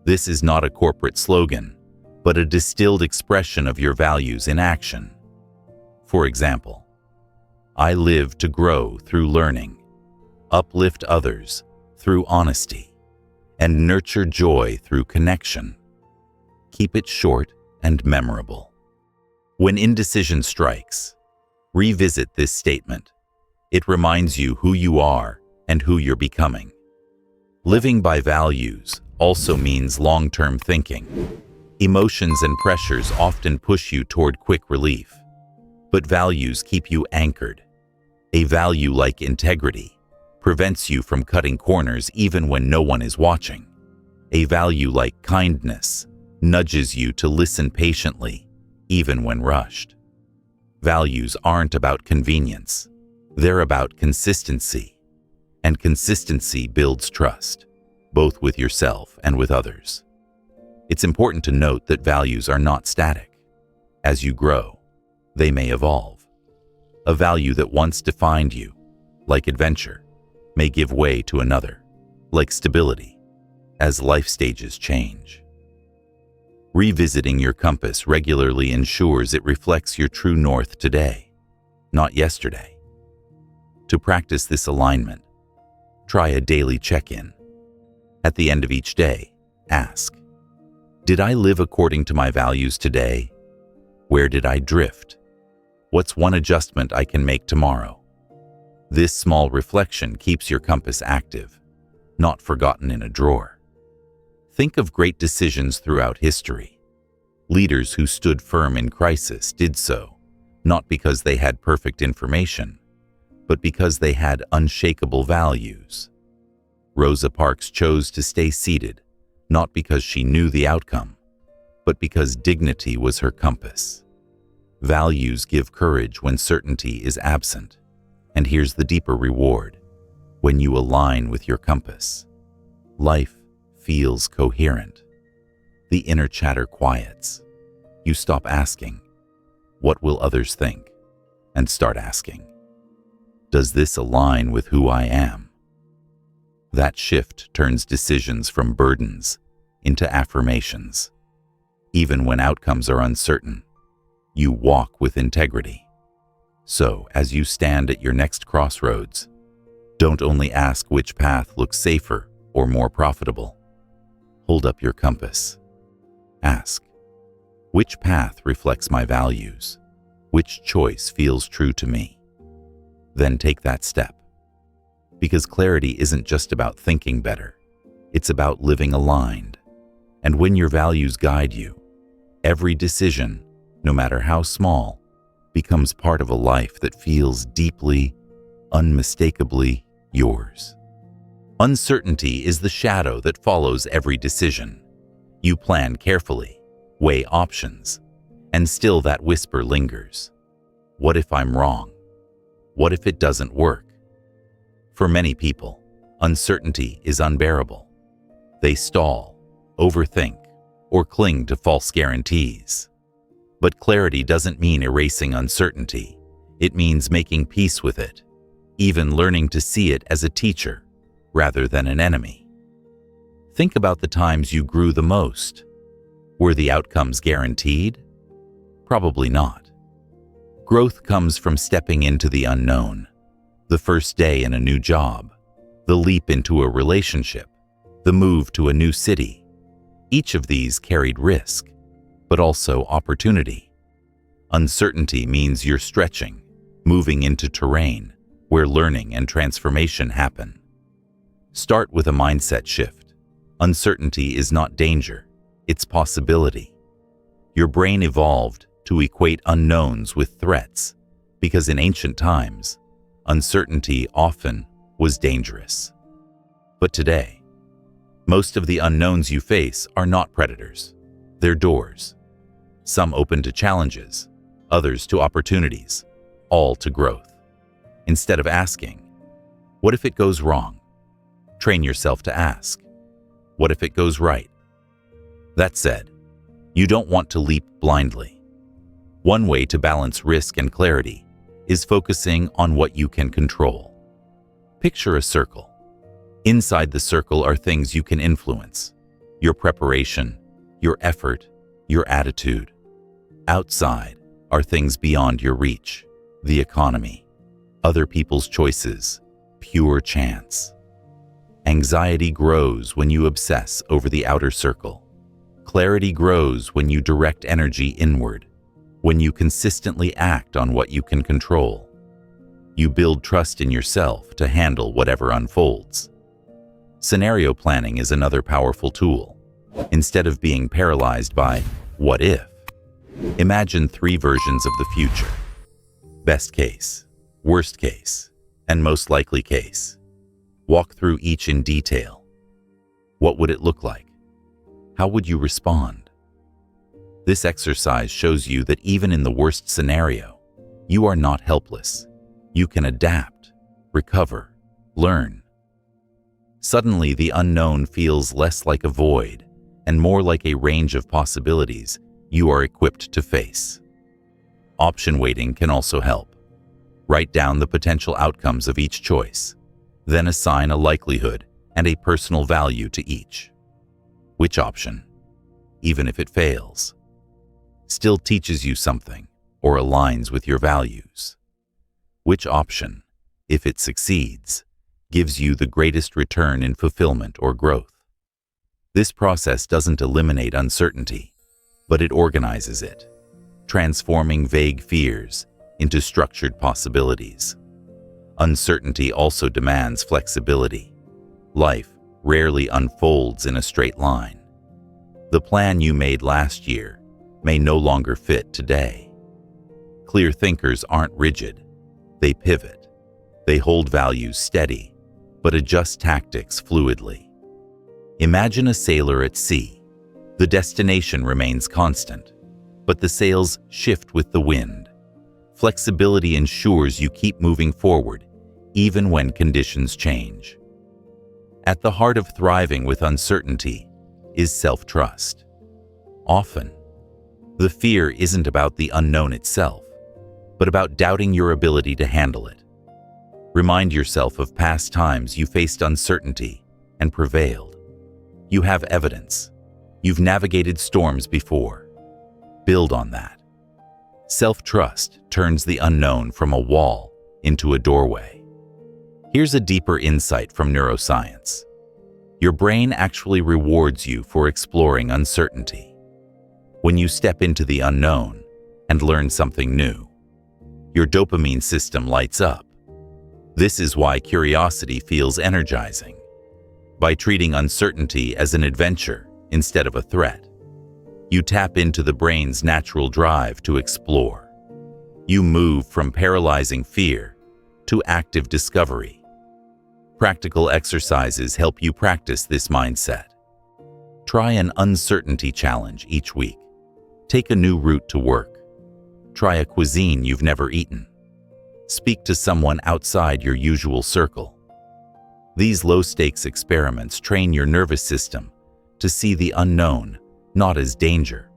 This is not a corporate slogan, but a distilled expression of your values in action. For example, I live to grow through learning, uplift others through honesty, and nurture joy through connection. Keep it short and memorable. When indecision strikes, revisit this statement. It reminds you who you are and who you're becoming. Living by values also means long-term thinking. Emotions and pressures often push you toward quick relief, but values keep you anchored. A value like integrity prevents you from cutting corners even when no one is watching. A value like kindness nudges you to listen patiently, even when rushed. Values aren't about convenience. They're about consistency. And consistency builds trust, both with yourself and with others. It's important to note that values are not static. As you grow, they may evolve. A value that once defined you, like adventure, may give way to another, like stability, as life stages change. Revisiting your compass regularly ensures it reflects your true north today, not yesterday. To practice this alignment, try a daily check-in. At the end of each day, ask, did I live according to my values today? Where did I drift? What's one adjustment I can make tomorrow? This small reflection keeps your compass active, not forgotten in a drawer. Think of great decisions throughout history. Leaders who stood firm in crisis did so, not because they had perfect information, but because they had unshakable values. Rosa Parks chose to stay seated, not because she knew the outcome, but because dignity was her compass. Values give courage when certainty is absent. And here's the deeper reward. When you align with your compass, life feels coherent. The inner chatter quiets. You stop asking, what will others think? And start asking, does this align with who I am? That shift turns decisions from burdens into affirmations. Even when outcomes are uncertain, you walk with integrity. So, as you stand at your next crossroads, don't only ask which path looks safer or more profitable. Hold up your compass. Ask, which path reflects my values? Which choice feels true to me? Then take that step. Because clarity isn't just about thinking better. It's about living aligned. And when your values guide you, every decision, no matter how small, becomes part of a life that feels deeply, unmistakably yours. Uncertainty is the shadow that follows every decision. You plan carefully, weigh options, and still that whisper lingers. What if I'm wrong? What if it doesn't work? For many people, uncertainty is unbearable. They stall, overthink, or cling to false guarantees. But clarity doesn't mean erasing uncertainty. It means making peace with it, even learning to see it as a teacher rather than an enemy. Think about the times you grew the most. Were the outcomes guaranteed? Probably not. Growth comes from stepping into the unknown. The first day in a new job, the leap into a relationship, the move to a new city. Each of these carried risk, but also opportunity. Uncertainty means you're stretching, moving into terrain where learning and transformation happen. Start with a mindset shift. Uncertainty is not danger, it's possibility. Your brain evolved to equate unknowns with threats because in ancient times, uncertainty often was dangerous. But today, most of the unknowns you face are not predators. They're doors. Some open to challenges, others to opportunities, all to growth. Instead of asking, what if it goes wrong? Train yourself to ask, what if it goes right? That said, you don't want to leap blindly. One way to balance risk and clarity is focusing on what you can control. Picture a circle. Inside the circle are things you can influence: your preparation, your effort, your attitude. Outside are things beyond your reach: the economy, other people's choices, pure chance. Anxiety grows when you obsess over the outer circle. Clarity grows when you direct energy inward, when you consistently act on what you can control. You build trust in yourself to handle whatever unfolds. Scenario planning is another powerful tool. Instead of being paralyzed by "what if?", imagine 3 versions of the future: best case, worst case, and most likely case. Walk through each in detail. What would it look like? How would you respond? This exercise shows you that even in the worst scenario, you are not helpless. You can adapt, recover, learn. Suddenly, the unknown feels less like a void and more like a range of possibilities you are equipped to face. Option weighting can also help. Write down the potential outcomes of each choice, then assign a likelihood and a personal value to each. Which option, even if it fails, still teaches you something or aligns with your values? Which option, if it succeeds, gives you the greatest return in fulfillment or growth? This process doesn't eliminate uncertainty, but it organizes it, transforming vague fears into structured possibilities. Uncertainty also demands flexibility. Life rarely unfolds in a straight line. The plan you made last year may no longer fit today. Clear thinkers aren't rigid. They pivot. They hold values steady, but adjust tactics fluidly. Imagine a sailor at sea. The destination remains constant, but the sails shift with the wind. Flexibility ensures you keep moving forward, even when conditions change. At the heart of thriving with uncertainty is self-trust. Often, the fear isn't about the unknown itself, but about doubting your ability to handle it. Remind yourself of past times you faced uncertainty and prevailed. You have evidence. You've navigated storms before. Build on that. Self-trust turns the unknown from a wall into a doorway. Here's a deeper insight from neuroscience. Your brain actually rewards you for exploring uncertainty. When you step into the unknown and learn something new, your dopamine system lights up. This is why curiosity feels energizing. By treating uncertainty as an adventure instead of a threat, you tap into the brain's natural drive to explore. You move from paralyzing fear to active discovery. Practical exercises help you practice this mindset. Try an uncertainty challenge each week. Take a new route to work. Try a cuisine you've never eaten. Speak to someone outside your usual circle. These low-stakes experiments train your nervous system to see the unknown not as danger,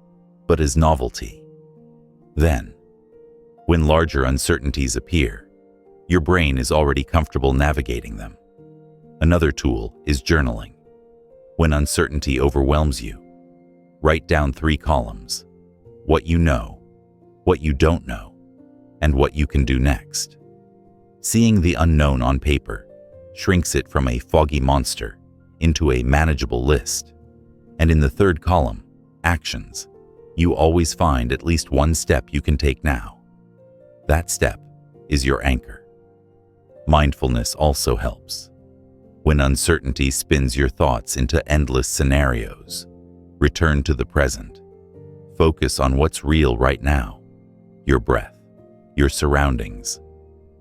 but as novelty. Then, when larger uncertainties appear, your brain is already comfortable navigating them. Another tool is journaling. When uncertainty overwhelms you, write down 3 columns: what you know, what you don't know, and what you can do next. Seeing the unknown on paper shrinks it from a foggy monster into a manageable list. And in the 3rd column, actions, you always find at least one step you can take now. That step is your anchor. Mindfulness also helps. When uncertainty spins your thoughts into endless scenarios, return to the present. Focus on what's real right now: your breath, your surroundings,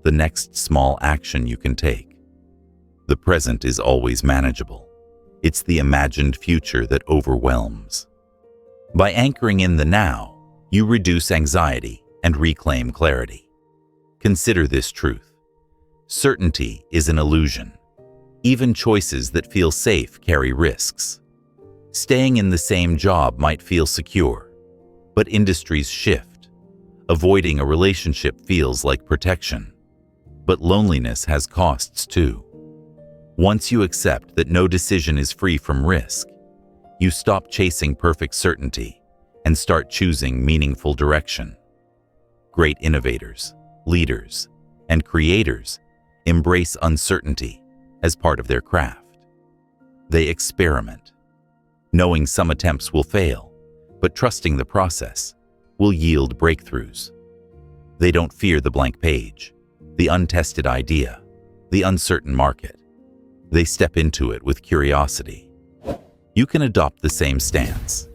the next small action you can take. The present is always manageable. It's the imagined future that overwhelms. By anchoring in the now, you reduce anxiety and reclaim clarity. Consider this truth. Certainty is an illusion. Even choices that feel safe carry risks. Staying in the same job might feel secure, but industries shift. Avoiding a relationship feels like protection, but loneliness has costs too. Once you accept that no decision is free from risk, you stop chasing perfect certainty and start choosing meaningful direction. Great innovators, leaders, and creators embrace uncertainty as part of their craft. They experiment, knowing some attempts will fail, but trusting the process will yield breakthroughs. They don't fear the blank page, the untested idea, the uncertain market. They step into it with curiosity. You can adopt the same stance.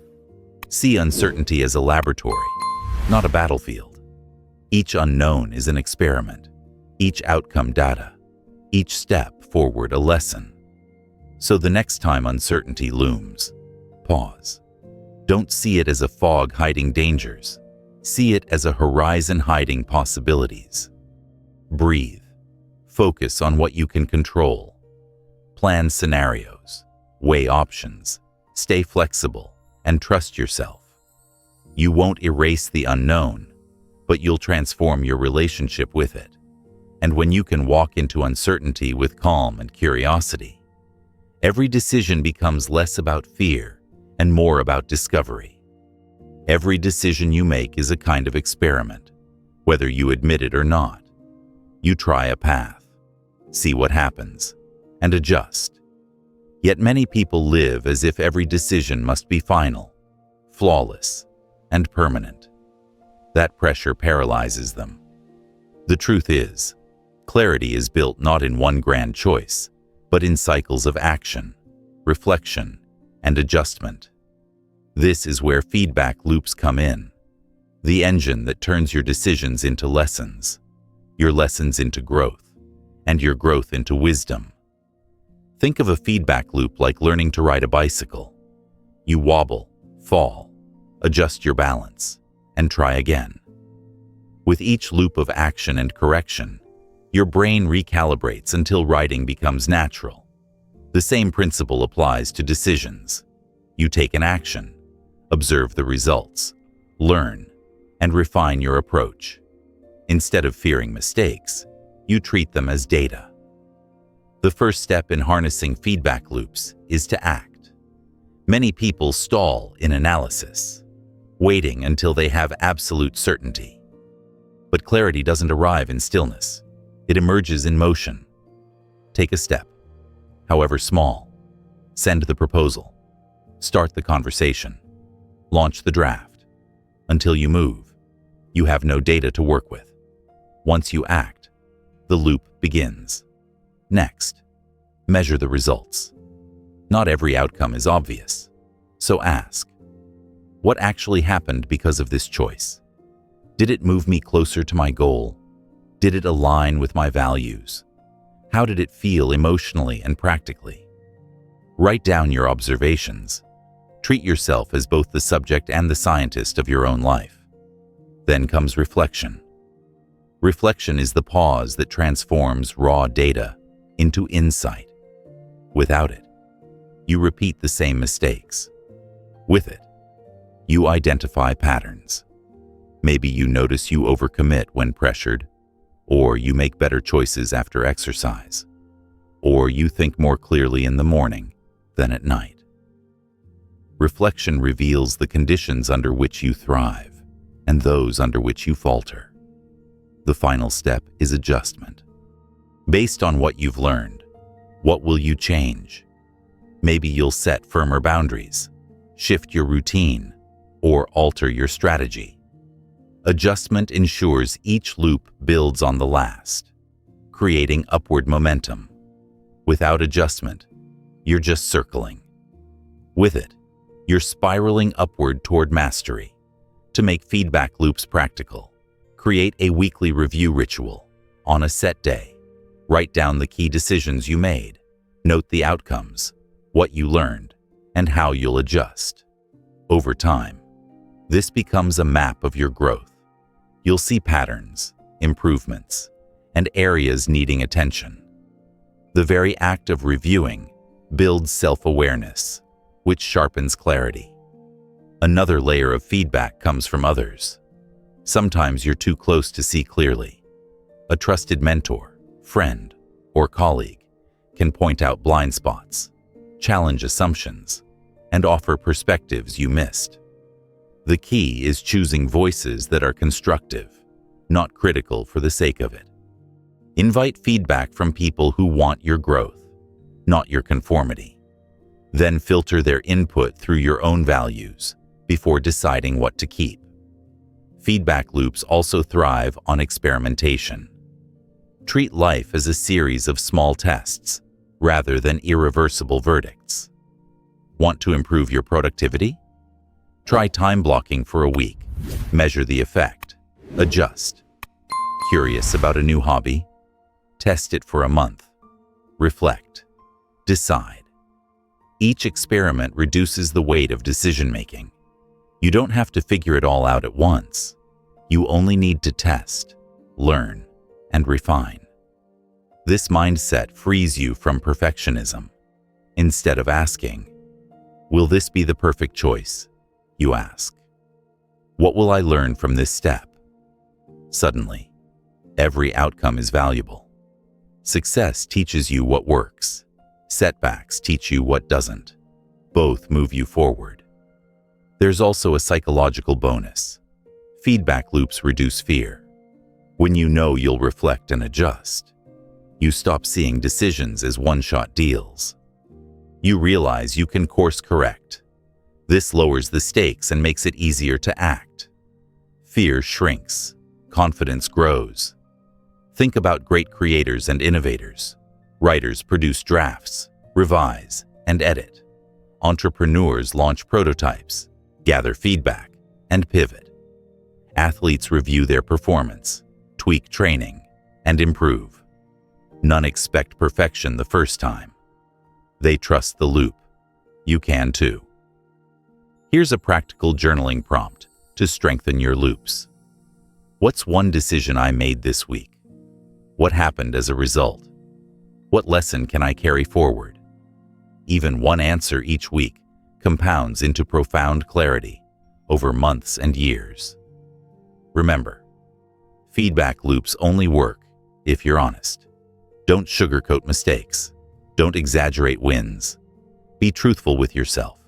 See uncertainty as a laboratory, not a battlefield. Each unknown is an experiment, each outcome data, each step forward a lesson. So the next time uncertainty looms, pause. Don't see it as a fog hiding dangers. See it as a horizon hiding possibilities. Breathe. Focus on what you can control. Plan scenarios. Weigh options. Stay flexible and trust yourself. You won't erase the unknown, but you'll transform your relationship with it. And when you can walk into uncertainty with calm and curiosity, every decision becomes less about fear and more about discovery. Every decision you make is a kind of experiment, whether you admit it or not. You try a path, see what happens, and adjust. Yet many people live as if every decision must be final, flawless, and permanent. That pressure paralyzes them. The truth is, clarity is built not in one grand choice, but in cycles of action, reflection, and adjustment. This is where feedback loops come in, the engine that turns your decisions into lessons, your lessons into growth, and your growth into wisdom. Think of a feedback loop like learning to ride a bicycle. You wobble, fall, adjust your balance, and try again. With each loop of action and correction, your brain recalibrates until riding becomes natural. The same principle applies to decisions. You take an action, observe the results, learn, and refine your approach. Instead of fearing mistakes, you treat them as data. The first step in harnessing feedback loops is to act. Many people stall in analysis, waiting until they have absolute certainty. But clarity doesn't arrive in stillness. It emerges in motion. Take a step, however small. Send the proposal. Start the conversation. Launch the draft. Until you move, you have no data to work with. Once you act, the loop begins. Next, measure the results. Not every outcome is obvious, so ask, what actually happened because of this choice? Did it move me closer to my goal? Did it align with my values? How did it feel emotionally and practically? Write down your observations. Treat yourself as both the subject and the scientist of your own life. Then comes reflection. Reflection is the pause that transforms raw data into insight. Without it, you repeat the same mistakes. With it, you identify patterns. Maybe you notice you overcommit when pressured, or you make better choices after exercise, or you think more clearly in the morning than at night. Reflection reveals the conditions under which you thrive and those under which you falter. The final step is adjustment. Based on what you've learned, what will you change? Maybe you'll set firmer boundaries, shift your routine, or alter your strategy. Adjustment ensures each loop builds on the last, creating upward momentum. Without adjustment, you're just circling. With it, you're spiraling upward toward mastery. To make feedback loops practical, create a weekly review ritual. On a set day, write down the key decisions you made, note the outcomes, what you learned, and how you'll adjust. Over time, this becomes a map of your growth. You'll see patterns, improvements, and areas needing attention. The very act of reviewing builds self-awareness, which sharpens clarity. Another layer of feedback comes from others. Sometimes you're too close to see clearly. A trusted mentor, friend, or colleague can point out blind spots, challenge assumptions, and offer perspectives you missed. The key is choosing voices that are constructive, not critical for the sake of it. Invite feedback from people who want your growth, not your conformity. Then filter their input through your own values before deciding what to keep. Feedback loops also thrive on experimentation. Treat life as a series of small tests rather than irreversible verdicts. Want to improve your productivity? Try time blocking for a week. Measure the effect. Adjust. Curious about a new hobby? Test it for a month. Reflect. Decide. Each experiment reduces the weight of decision-making. You don't have to figure it all out at once. You only need to test, learn, and refine. This mindset frees you from perfectionism. Instead of asking, "Will this be the perfect choice?" you ask, "What will I learn from this step?" Suddenly, every outcome is valuable. Success teaches you what works. Setbacks teach you what doesn't. Both move you forward. There's also a psychological bonus. Feedback loops reduce fear. When you know you'll reflect and adjust, you stop seeing decisions as one-shot deals. You realize you can course correct. This lowers the stakes and makes it easier to act. Fear shrinks. Confidence grows. Think about great creators and innovators. Writers produce drafts, revise, and edit. Entrepreneurs launch prototypes, gather feedback, and pivot. Athletes review their performance, tweak training, and improve. None expect perfection the first time. They trust the loop. You can too. Here's a practical journaling prompt to strengthen your loops. What's one decision I made this week? What happened as a result? What lesson can I carry forward? Even one answer each week compounds into profound clarity over months and years. Remember, feedback loops only work if you're honest. Don't sugarcoat mistakes. Don't exaggerate wins. Be truthful with yourself.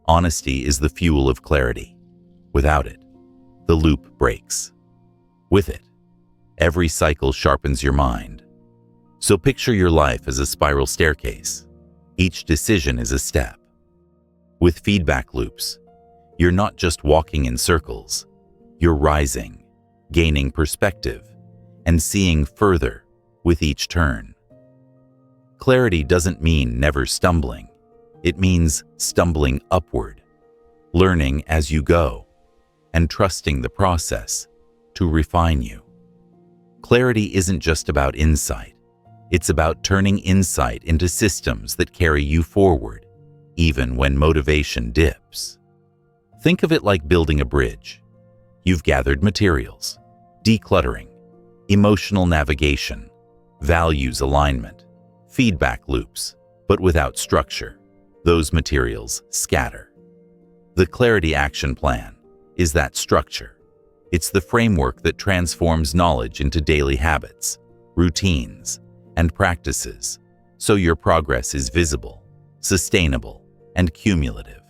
Honesty is the fuel of clarity. Without it, the loop breaks. With it, every cycle sharpens your mind. So picture your life as a spiral staircase. Each decision is a step. With feedback loops, you're not just walking in circles. You're rising, gaining perspective, and seeing further with each turn. Clarity doesn't mean never stumbling. It means stumbling upward, learning as you go, and trusting the process to refine you. Clarity isn't just about insight. It's about turning insight into systems that carry you forward, even when motivation dips. Think of it like building a bridge. You've gathered materials, decluttering, emotional navigation, values alignment, feedback loops, but without structure, those materials scatter. The Clarity Action Plan is that structure. It's the framework that transforms knowledge into daily habits, routines, and practices, so your progress is visible, sustainable, and cumulative.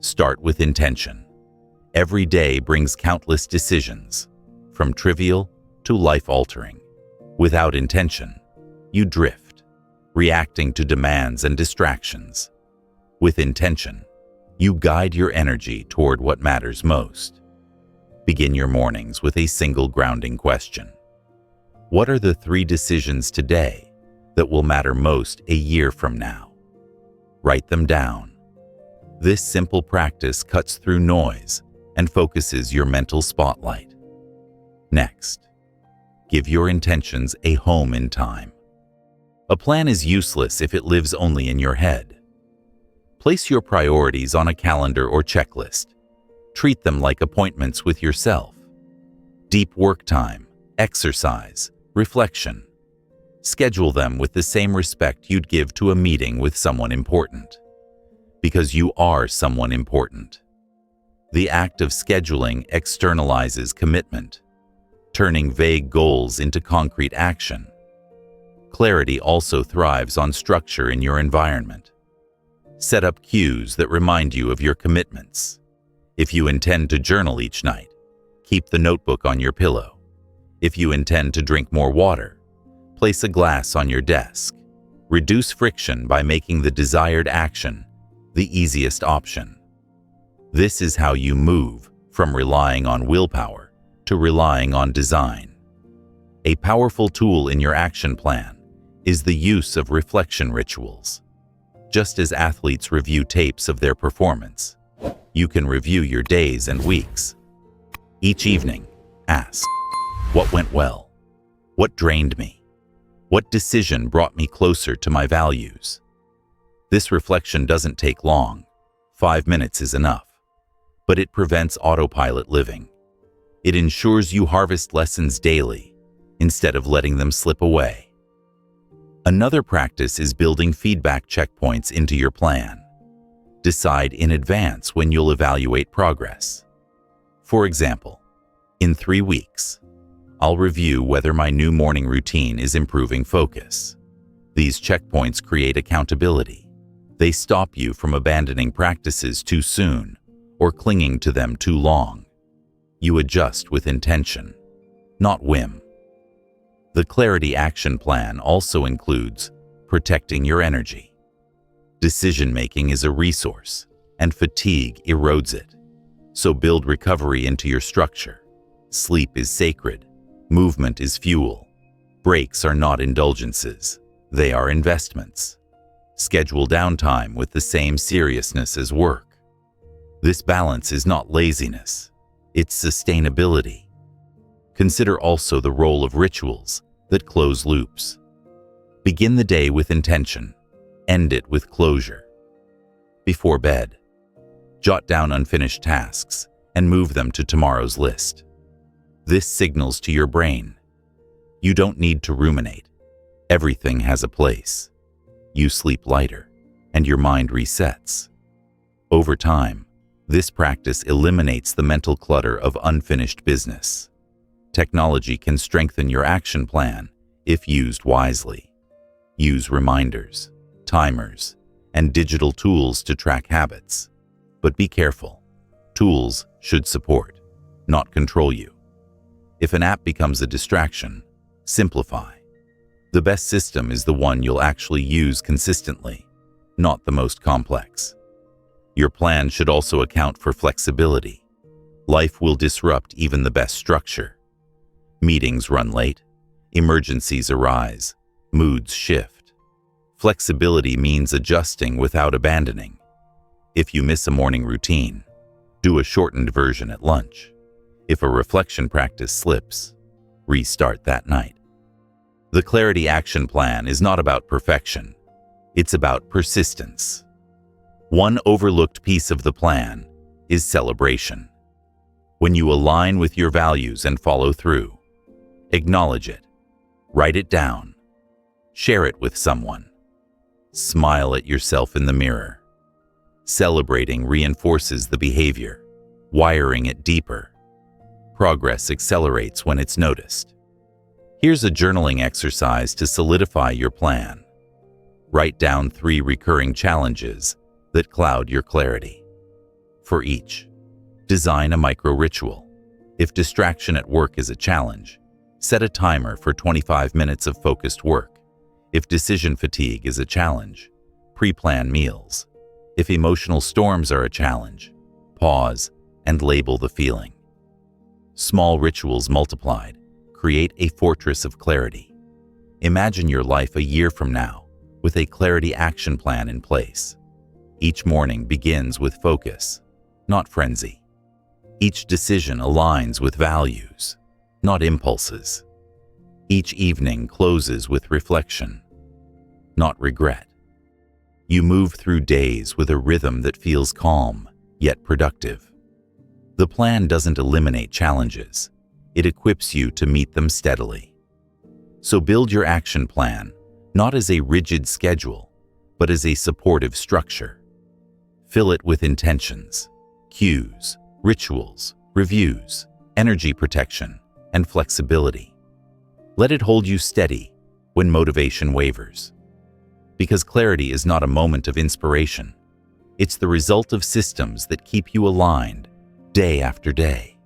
Start with intention. Every day brings countless decisions, from trivial to life-altering. Without intention, you drift, reacting to demands and distractions. With intention, you guide your energy toward what matters most. Begin your mornings with a single grounding question. What are the 3 decisions today that will matter most a year from now? Write them down. This simple practice cuts through noise and focuses your mental spotlight. Next, give your intentions a home in time. A plan is useless if it lives only in your head. Place your priorities on a calendar or checklist. Treat them like appointments with yourself. Deep work time, exercise, reflection. Schedule them with the same respect you'd give to a meeting with someone important. Because you are someone important. The act of scheduling externalizes commitment, turning vague goals into concrete action. Clarity also thrives on structure in your environment. Set up cues that remind you of your commitments. If you intend to journal each night, keep the notebook on your pillow. If you intend to drink more water, place a glass on your desk. Reduce friction by making the desired action the easiest option. This is how you move from relying on willpower to relying on design. A powerful tool in your action plan is the use of reflection rituals. Just as athletes review tapes of their performance, you can review your days and weeks. Each evening, ask, what went well? What drained me? What decision brought me closer to my values? This reflection doesn't take long. 5 minutes is enough. But it prevents autopilot living. It ensures you harvest lessons daily instead of letting them slip away. Another practice is building feedback checkpoints into your plan. Decide in advance when you'll evaluate progress. For example, in 3 weeks, I'll review whether my new morning routine is improving focus. These checkpoints create accountability. They stop you from abandoning practices too soon or clinging to them too long. You adjust with intention, not whim. The Clarity Action Plan also includes protecting your energy. Decision-making is a resource, and fatigue erodes it. So build recovery into your structure. Sleep is sacred. Movement is fuel. Breaks are not indulgences. They are investments. Schedule downtime with the same seriousness as work. This balance is not laziness. It's sustainability. Consider also the role of rituals that close loops. Begin the day with intention. End it with closure. Before bed, jot down unfinished tasks and move them to tomorrow's list. This signals to your brain, you don't need to ruminate. Everything has a place. You sleep lighter, and your mind resets. Over time, this practice eliminates the mental clutter of unfinished business. Technology can strengthen your action plan if used wisely. Use reminders, timers, and digital tools to track habits. But be careful. Tools should support, not control you. If an app becomes a distraction, simplify. The best system is the one you'll actually use consistently, not the most complex. Your plan should also account for flexibility. Life will disrupt even the best structure. Meetings run late, emergencies arise, moods shift. Flexibility means adjusting without abandoning. If you miss a morning routine, do a shortened version at lunch. If a reflection practice slips, restart that night. The Clarity Action Plan is not about perfection. It's about persistence. One overlooked piece of the plan is celebration. When you align with your values and follow through, acknowledge it. Write it down. Share it with someone. Smile at yourself in the mirror. Celebrating reinforces the behavior, wiring it deeper. Progress accelerates when it's noticed. Here's a journaling exercise to solidify your plan. Write down 3 recurring challenges that cloud your clarity. For each, design a micro-ritual. If distraction at work is a challenge, set a timer for 25 minutes of focused work. If decision fatigue is a challenge, pre-plan meals. If emotional storms are a challenge, pause and label the feeling. Small rituals multiplied create a fortress of clarity. Imagine your life a year from now with a Clarity Action Plan in place. Each morning begins with focus, not frenzy. Each decision aligns with values, not impulses. Each evening closes with reflection, not regret. You move through days with a rhythm that feels calm, yet productive. The plan doesn't eliminate challenges. It equips you to meet them steadily. So build your action plan, not as a rigid schedule, but as a supportive structure. Fill it with intentions, cues, rituals, reviews, energy protection, and flexibility. Let it hold you steady when motivation wavers. Because clarity is not a moment of inspiration. It's the result of systems that keep you aligned day after day.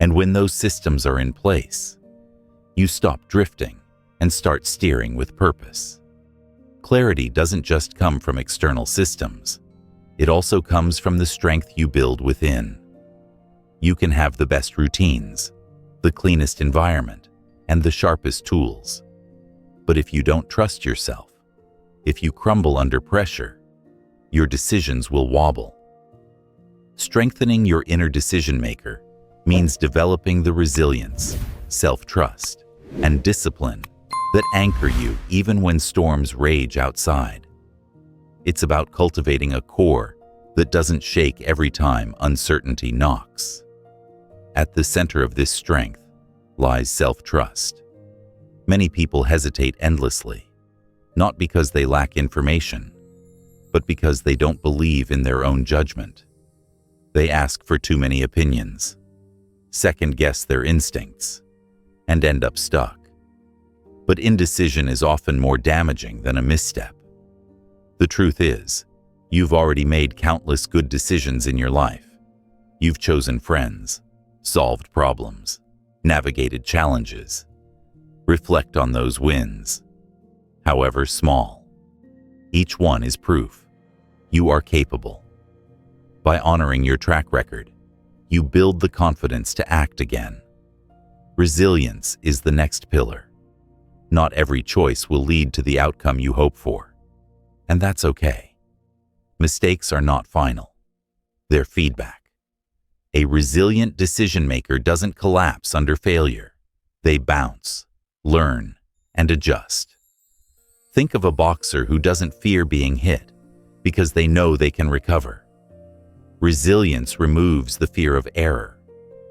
And when those systems are in place, you stop drifting and start steering with purpose. Clarity doesn't just come from external systems. It also comes from the strength you build within. You can have the best routines, the cleanest environment, and the sharpest tools. But if you don't trust yourself, if you crumble under pressure, your decisions will wobble. Strengthening your inner decision-maker means developing the resilience, self-trust, and discipline that anchor you even when storms rage outside. It's about cultivating a core that doesn't shake every time uncertainty knocks. At the center of this strength lies self-trust. Many people hesitate endlessly, not because they lack information, but because they don't believe in their own judgment. They ask for too many opinions, second-guess their instincts, and end up stuck. But indecision is often more damaging than a misstep. The truth is, you've already made countless good decisions in your life. You've chosen friends, solved problems, navigated challenges. Reflect on those wins, however small. Each one is proof you are capable. By honoring your track record, you build the confidence to act again. Resilience is the next pillar. Not every choice will lead to the outcome you hope for, and that's okay. Mistakes are not final. They're feedback. A resilient decision-maker doesn't collapse under failure. They bounce, learn, and adjust. Think of a boxer who doesn't fear being hit because they know they can recover. Resilience removes the fear of error,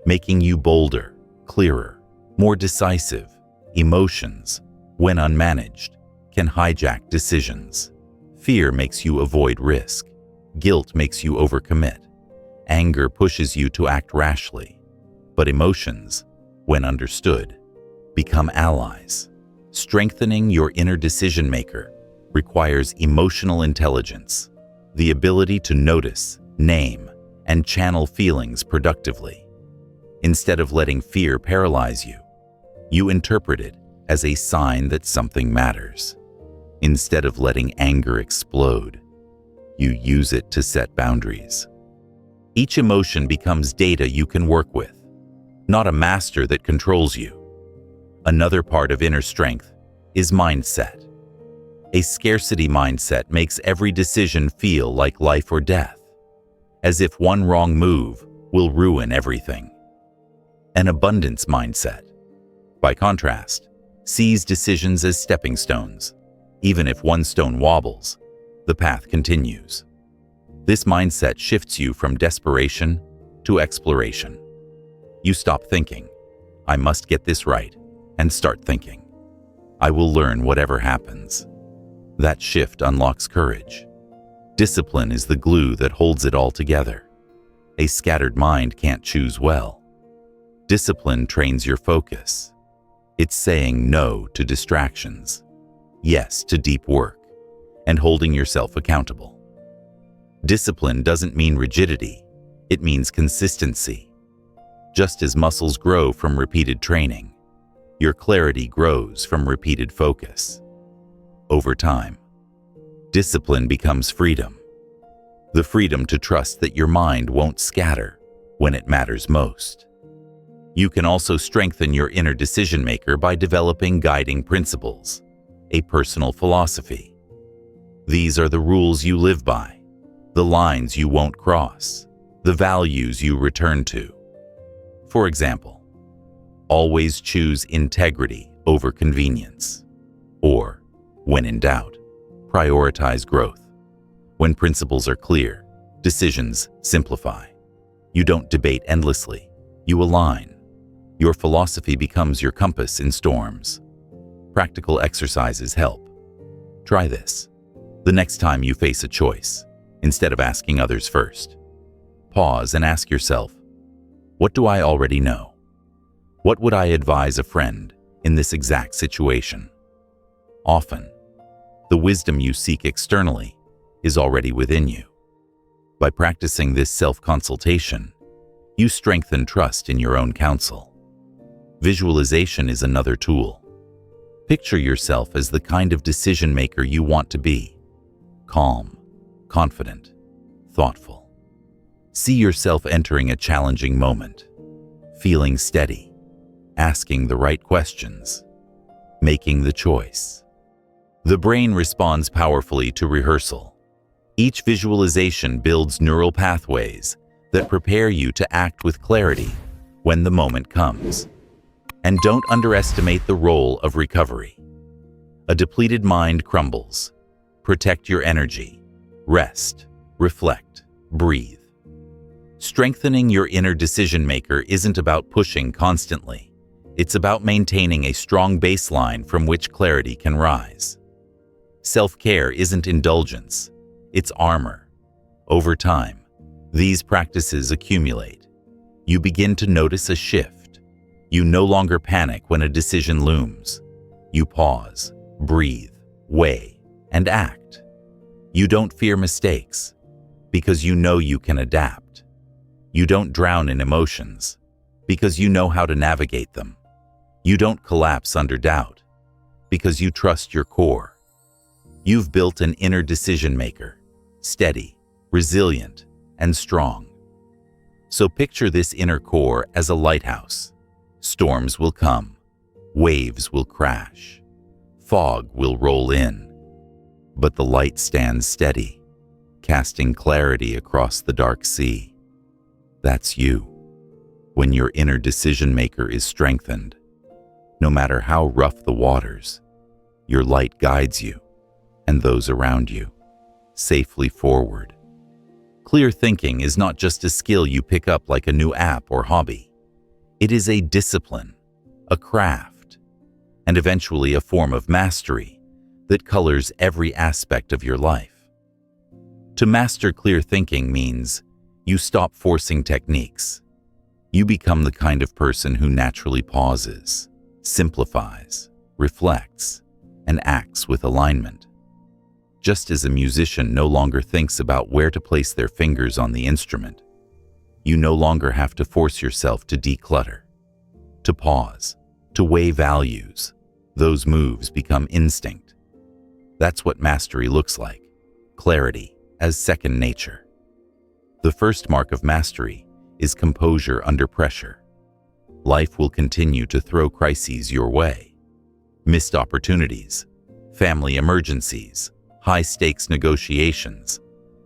making you bolder, clearer, more decisive. Emotions, when unmanaged, can hijack decisions. Fear makes you avoid risk. Guilt makes you overcommit. Anger pushes you to act rashly. But emotions, when understood, become allies. Strengthening your inner decision-maker requires emotional intelligence, the ability to notice, name, and channel feelings productively. Instead of letting fear paralyze you, you interpret it as a sign that something matters. Instead of letting anger explode, you use it to set boundaries. Each emotion becomes data you can work with, not a master that controls you. Another part of inner strength is mindset. A scarcity mindset makes every decision feel like life or death, as if one wrong move will ruin everything. An abundance mindset, by contrast, sees decisions as stepping stones. Even if one stone wobbles, the path continues. This mindset shifts you from desperation to exploration. You stop thinking, "I must get this right," and start thinking, "I will learn whatever happens." That shift unlocks courage. Discipline is the glue that holds it all together. A scattered mind can't choose well. Discipline trains your focus. It's saying no to distractions, yes to deep work, and holding yourself accountable. Discipline doesn't mean rigidity, it means consistency. Just as muscles grow from repeated training, your clarity grows from repeated focus. Over time, discipline becomes freedom. The freedom to trust that your mind won't scatter when it matters most. You can also strengthen your inner decision-maker by developing guiding principles, a personal philosophy. These are the rules you live by, the lines you won't cross, the values you return to. For example, always choose integrity over convenience. Or, when in doubt, prioritize growth. When principles are clear, decisions simplify. You don't debate endlessly, you align. Your philosophy becomes your compass in storms. Practical exercises help. Try this. The next time you face a choice, instead of asking others first, pause and ask yourself, what do I already know? What would I advise a friend in this exact situation? Often, the wisdom you seek externally is already within you. By practicing this self-consultation, you strengthen trust in your own counsel. Visualization is another tool. Picture yourself as the kind of decision maker you want to be: calm, confident, thoughtful. See yourself entering a challenging moment, feeling steady, asking the right questions, making the choice. The brain responds powerfully to rehearsal. Each visualization builds neural pathways that prepare you to act with clarity when the moment comes. And don't underestimate the role of recovery. A depleted mind crumbles. Protect your energy. Rest, reflect, breathe. Strengthening your inner decision maker isn't about pushing constantly. It's about maintaining a strong baseline from which clarity can rise. Self-care isn't indulgence, it's armor. Over time, these practices accumulate. You begin to notice a shift. You no longer panic when a decision looms. You pause, breathe, weigh, and act. You don't fear mistakes because you know you can adapt. You don't drown in emotions because you know how to navigate them. You don't collapse under doubt because you trust your core. You've built an inner decision maker, steady, resilient, and strong. So picture this inner core as a lighthouse. Storms will come, waves will crash, fog will roll in, but the light stands steady, casting clarity across the dark sea. That's you. When your inner decision maker is strengthened, no matter how rough the waters, your light guides you and those around you safely forward. Clear thinking is not just a skill you pick up like a new app or hobby. It is a discipline, a craft, and eventually a form of mastery that colors every aspect of your life. To master clear thinking means you stop forcing techniques. You become the kind of person who naturally pauses, simplifies, reflects, and acts with alignment. Just as a musician no longer thinks about where to place their fingers on the instrument, you no longer have to force yourself to declutter, to pause, to weigh values. Those moves become instinct. That's what mastery looks like: clarity as second nature. The first mark of mastery is composure under pressure. Life will continue to throw crises your way. Missed opportunities, family emergencies, high-stakes negotiations.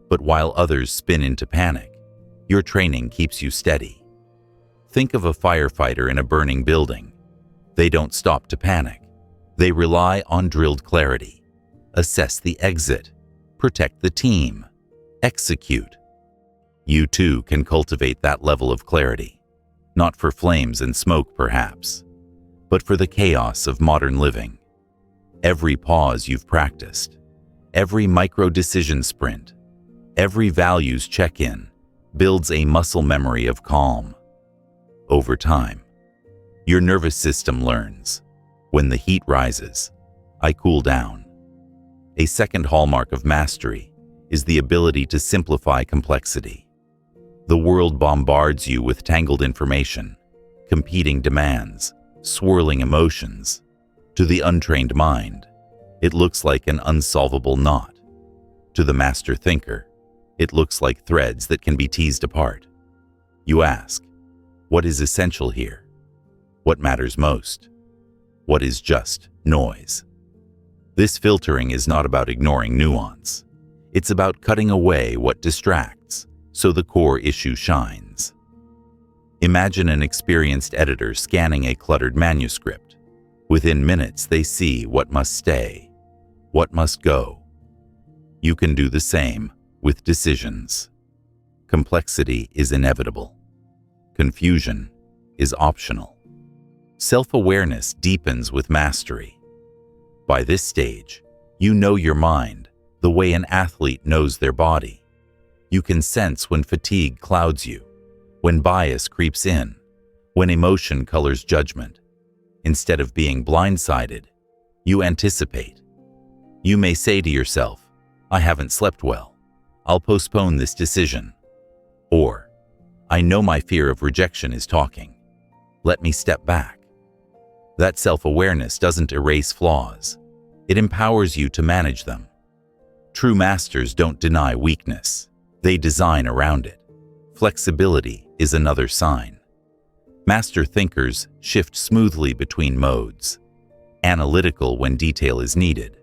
But while others spin into panic, your training keeps you steady. Think of a firefighter in a burning building. They don't stop to panic. They rely on drilled clarity. Assess the exit. Protect the team. Execute. You too can cultivate that level of clarity. Not for flames and smoke, perhaps, but for the chaos of modern living. Every pause you've practiced, every micro-decision sprint, every values check-in builds a muscle memory of calm. Over time, your nervous system learns. When the heat rises, I cool down. A second hallmark of mastery is the ability to simplify complexity. The world bombards you with tangled information, competing demands, swirling emotions. To the untrained mind, it looks like an unsolvable knot. To the master thinker, it looks like threads that can be teased apart. You ask, what is essential here? What matters most? What is just noise? This filtering is not about ignoring nuance. It's about cutting away what distracts so the core issue shines. Imagine an experienced editor scanning a cluttered manuscript. Within minutes, they see what must stay, what must go. You can do the same with decisions. Complexity is inevitable. Confusion is optional. Self-awareness deepens with mastery. By this stage, you know your mind the way an athlete knows their body. You can sense when fatigue clouds you, when bias creeps in, when emotion colors judgment. Instead of being blindsided, you anticipate. You may say to yourself, I haven't slept well. I'll postpone this decision. Or, I know my fear of rejection is talking. Let me step back. That self-awareness doesn't erase flaws. It empowers you to manage them. True masters don't deny weakness. They design around it. Flexibility is another sign. Master thinkers shift smoothly between modes. Analytical when detail is needed.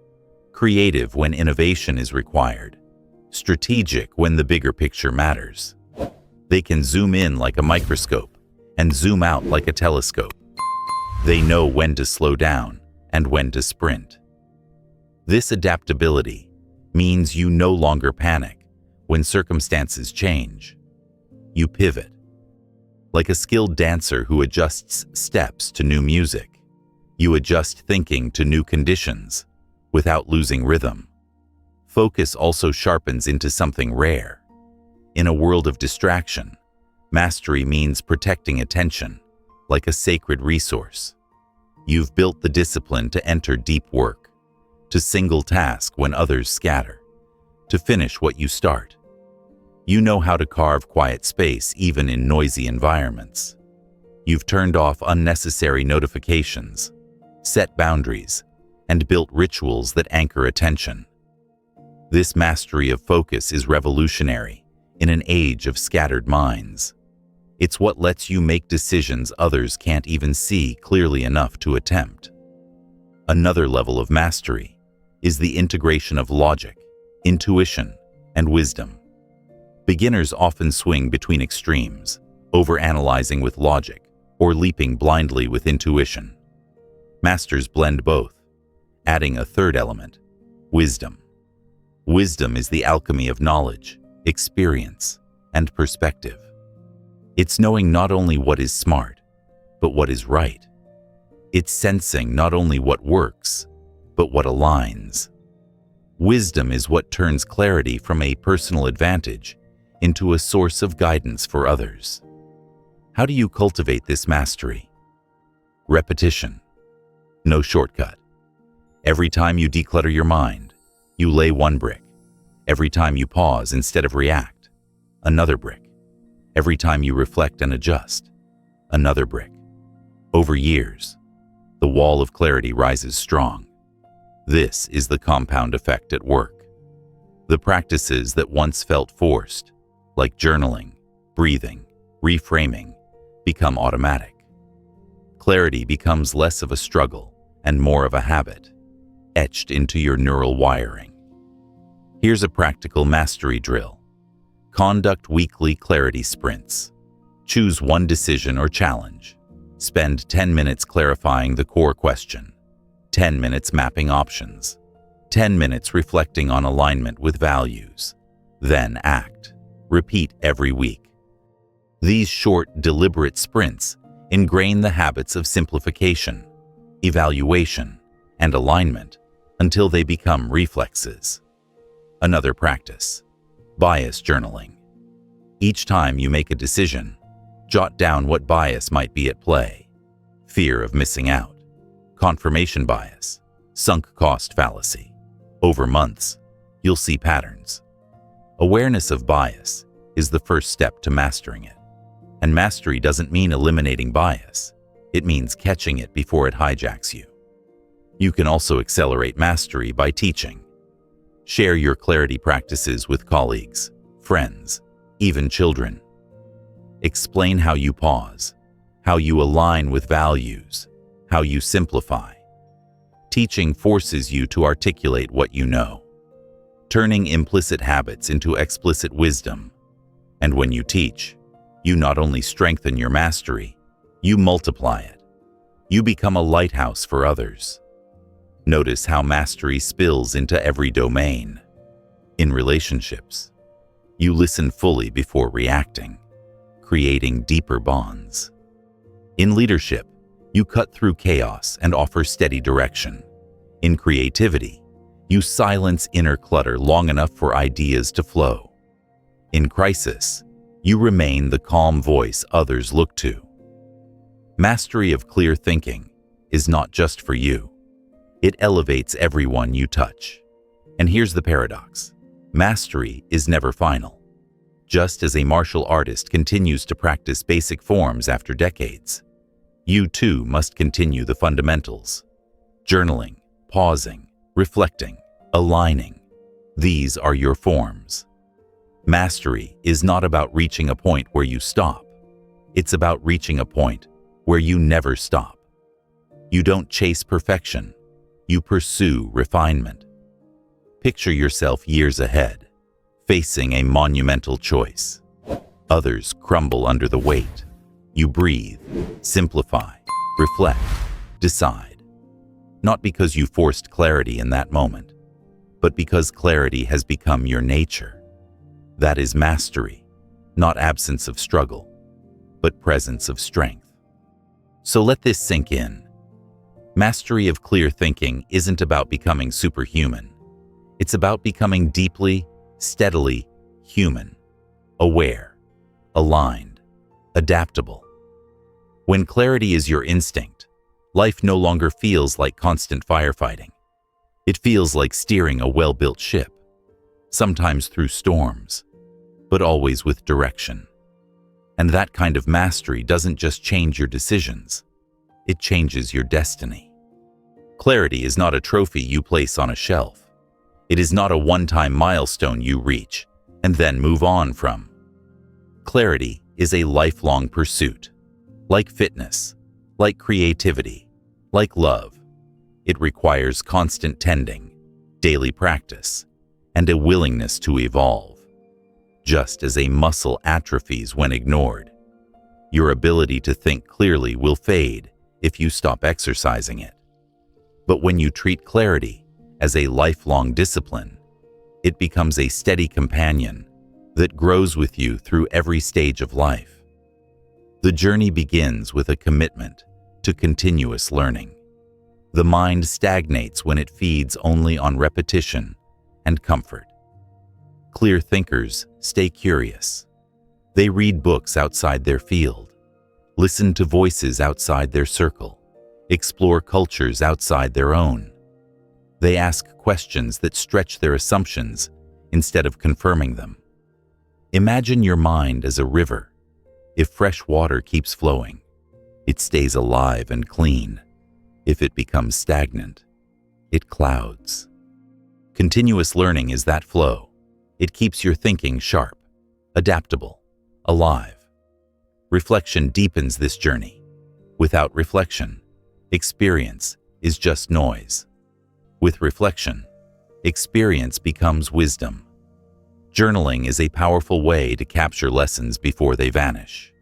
Creative when innovation is required. Strategic when the bigger picture matters. They can zoom in like a microscope and zoom out like a telescope. They know when to slow down and when to sprint. This adaptability means you no longer panic when circumstances change. You pivot. Like a skilled dancer who adjusts steps to new music, you adjust thinking to new conditions without losing rhythm. Focus also sharpens into something rare. In a world of distraction, mastery means protecting attention like a sacred resource. You've built the discipline to enter deep work, to single task when others scatter, to finish what you start. You know how to carve quiet space even in noisy environments. You've turned off unnecessary notifications, set boundaries, and built rituals that anchor attention. This mastery of focus is revolutionary in an age of scattered minds. It's what lets you make decisions others can't even see clearly enough to attempt. Another level of mastery is the integration of logic, intuition, and wisdom. Beginners often swing between extremes, overanalyzing with logic or leaping blindly with intuition. Masters blend both, adding a third element, wisdom. Wisdom is the alchemy of knowledge, experience, and perspective. It's knowing not only what is smart, but what is right. It's sensing not only what works, but what aligns. Wisdom is what turns clarity from a personal advantage into a source of guidance for others. How do you cultivate this mastery? Repetition. No shortcut. Every time you declutter your mind, you lay one brick. Every time you pause instead of react, another brick. Every time you reflect and adjust, another brick. Over years, the wall of clarity rises strong. This is the compound effect at work. The practices that once felt forced, like journaling, breathing, reframing, become automatic. Clarity becomes less of a struggle and more of a habit, etched into your neural wiring. Here's a practical mastery drill. Conduct weekly clarity sprints. Choose one decision or challenge. Spend 10 minutes clarifying the core question, 10 minutes mapping options, 10 minutes reflecting on alignment with values. Then act. Repeat every week. These short, deliberate sprints ingrain the habits of simplification, evaluation, and alignment until they become reflexes. Another practice, bias journaling. Each time you make a decision, jot down what bias might be at play. Fear of missing out, confirmation bias, sunk cost fallacy. Over months, you'll see patterns. Awareness of bias is the first step to mastering it. And mastery doesn't mean eliminating bias. It means catching it before it hijacks you. You can also accelerate mastery by teaching. Share your clarity practices with colleagues, friends, even children. Explain how you pause, how you align with values, how you simplify. Teaching forces you to articulate what you know, turning implicit habits into explicit wisdom. And when you teach, you not only strengthen your mastery, you multiply it. You become a lighthouse for others. Notice how mastery spills into every domain. In relationships, you listen fully before reacting, creating deeper bonds. In leadership, you cut through chaos and offer steady direction. In creativity, you silence inner clutter long enough for ideas to flow. In crisis, you remain the calm voice others look to. Mastery of clear thinking is not just for you. It elevates everyone you touch. And here's the paradox. Mastery is never final. Just as a martial artist continues to practice basic forms after decades, You too must continue the fundamentals: journaling, pausing, reflecting, aligning. These are your forms. Mastery is not about reaching a point where you stop. It's about reaching a point where you never stop. You don't chase perfection. You pursue refinement. Picture yourself years ahead, facing a monumental choice. Others crumble under the weight. You breathe, simplify, reflect, decide. Not because you forced clarity in that moment, but because clarity has become your nature. That is mastery, not absence of struggle, but presence of strength. So let this sink in. Mastery of clear thinking isn't about becoming superhuman. It's about becoming deeply, steadily human, aware, aligned, adaptable. When clarity is your instinct, life no longer feels like constant firefighting. It feels like steering a well-built ship, sometimes through storms, but always with direction. And that kind of mastery doesn't just change your decisions, it changes your destiny. Clarity is not a trophy you place on a shelf. It is not a one-time milestone you reach and then move on from. Clarity is a lifelong pursuit. Like fitness, like creativity, like love, it requires constant tending, daily practice, and a willingness to evolve. Just as a muscle atrophies when ignored, your ability to think clearly will fade if you stop exercising it. But when you treat clarity as a lifelong discipline, it becomes a steady companion that grows with you through every stage of life. The journey begins with a commitment to continuous learning. The mind stagnates when it feeds only on repetition and comfort. Clear thinkers stay curious. They read books outside their field, listen to voices outside their circle, explore cultures outside their own. They ask questions that stretch their assumptions instead of confirming them. Imagine your mind as a river. If fresh water keeps flowing, it stays alive and clean. If it becomes stagnant, it clouds. Continuous learning is that flow. It keeps your thinking sharp, adaptable, alive. Reflection deepens this journey. Without reflection, experience is just noise. With reflection, experience becomes wisdom. Journaling is a powerful way to capture lessons before they vanish.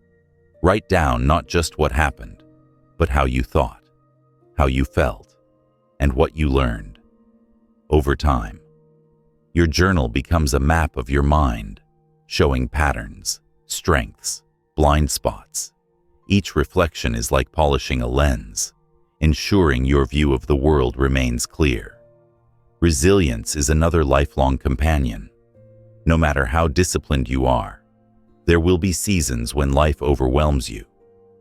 Write down not just what happened, but how you thought, how you felt, and what you learned. Over time, your journal becomes a map of your mind, showing patterns, strengths, blind spots. Each reflection is like polishing a lens, ensuring your view of the world remains clear. Resilience is another lifelong companion. No matter how disciplined you are, there will be seasons when life overwhelms you.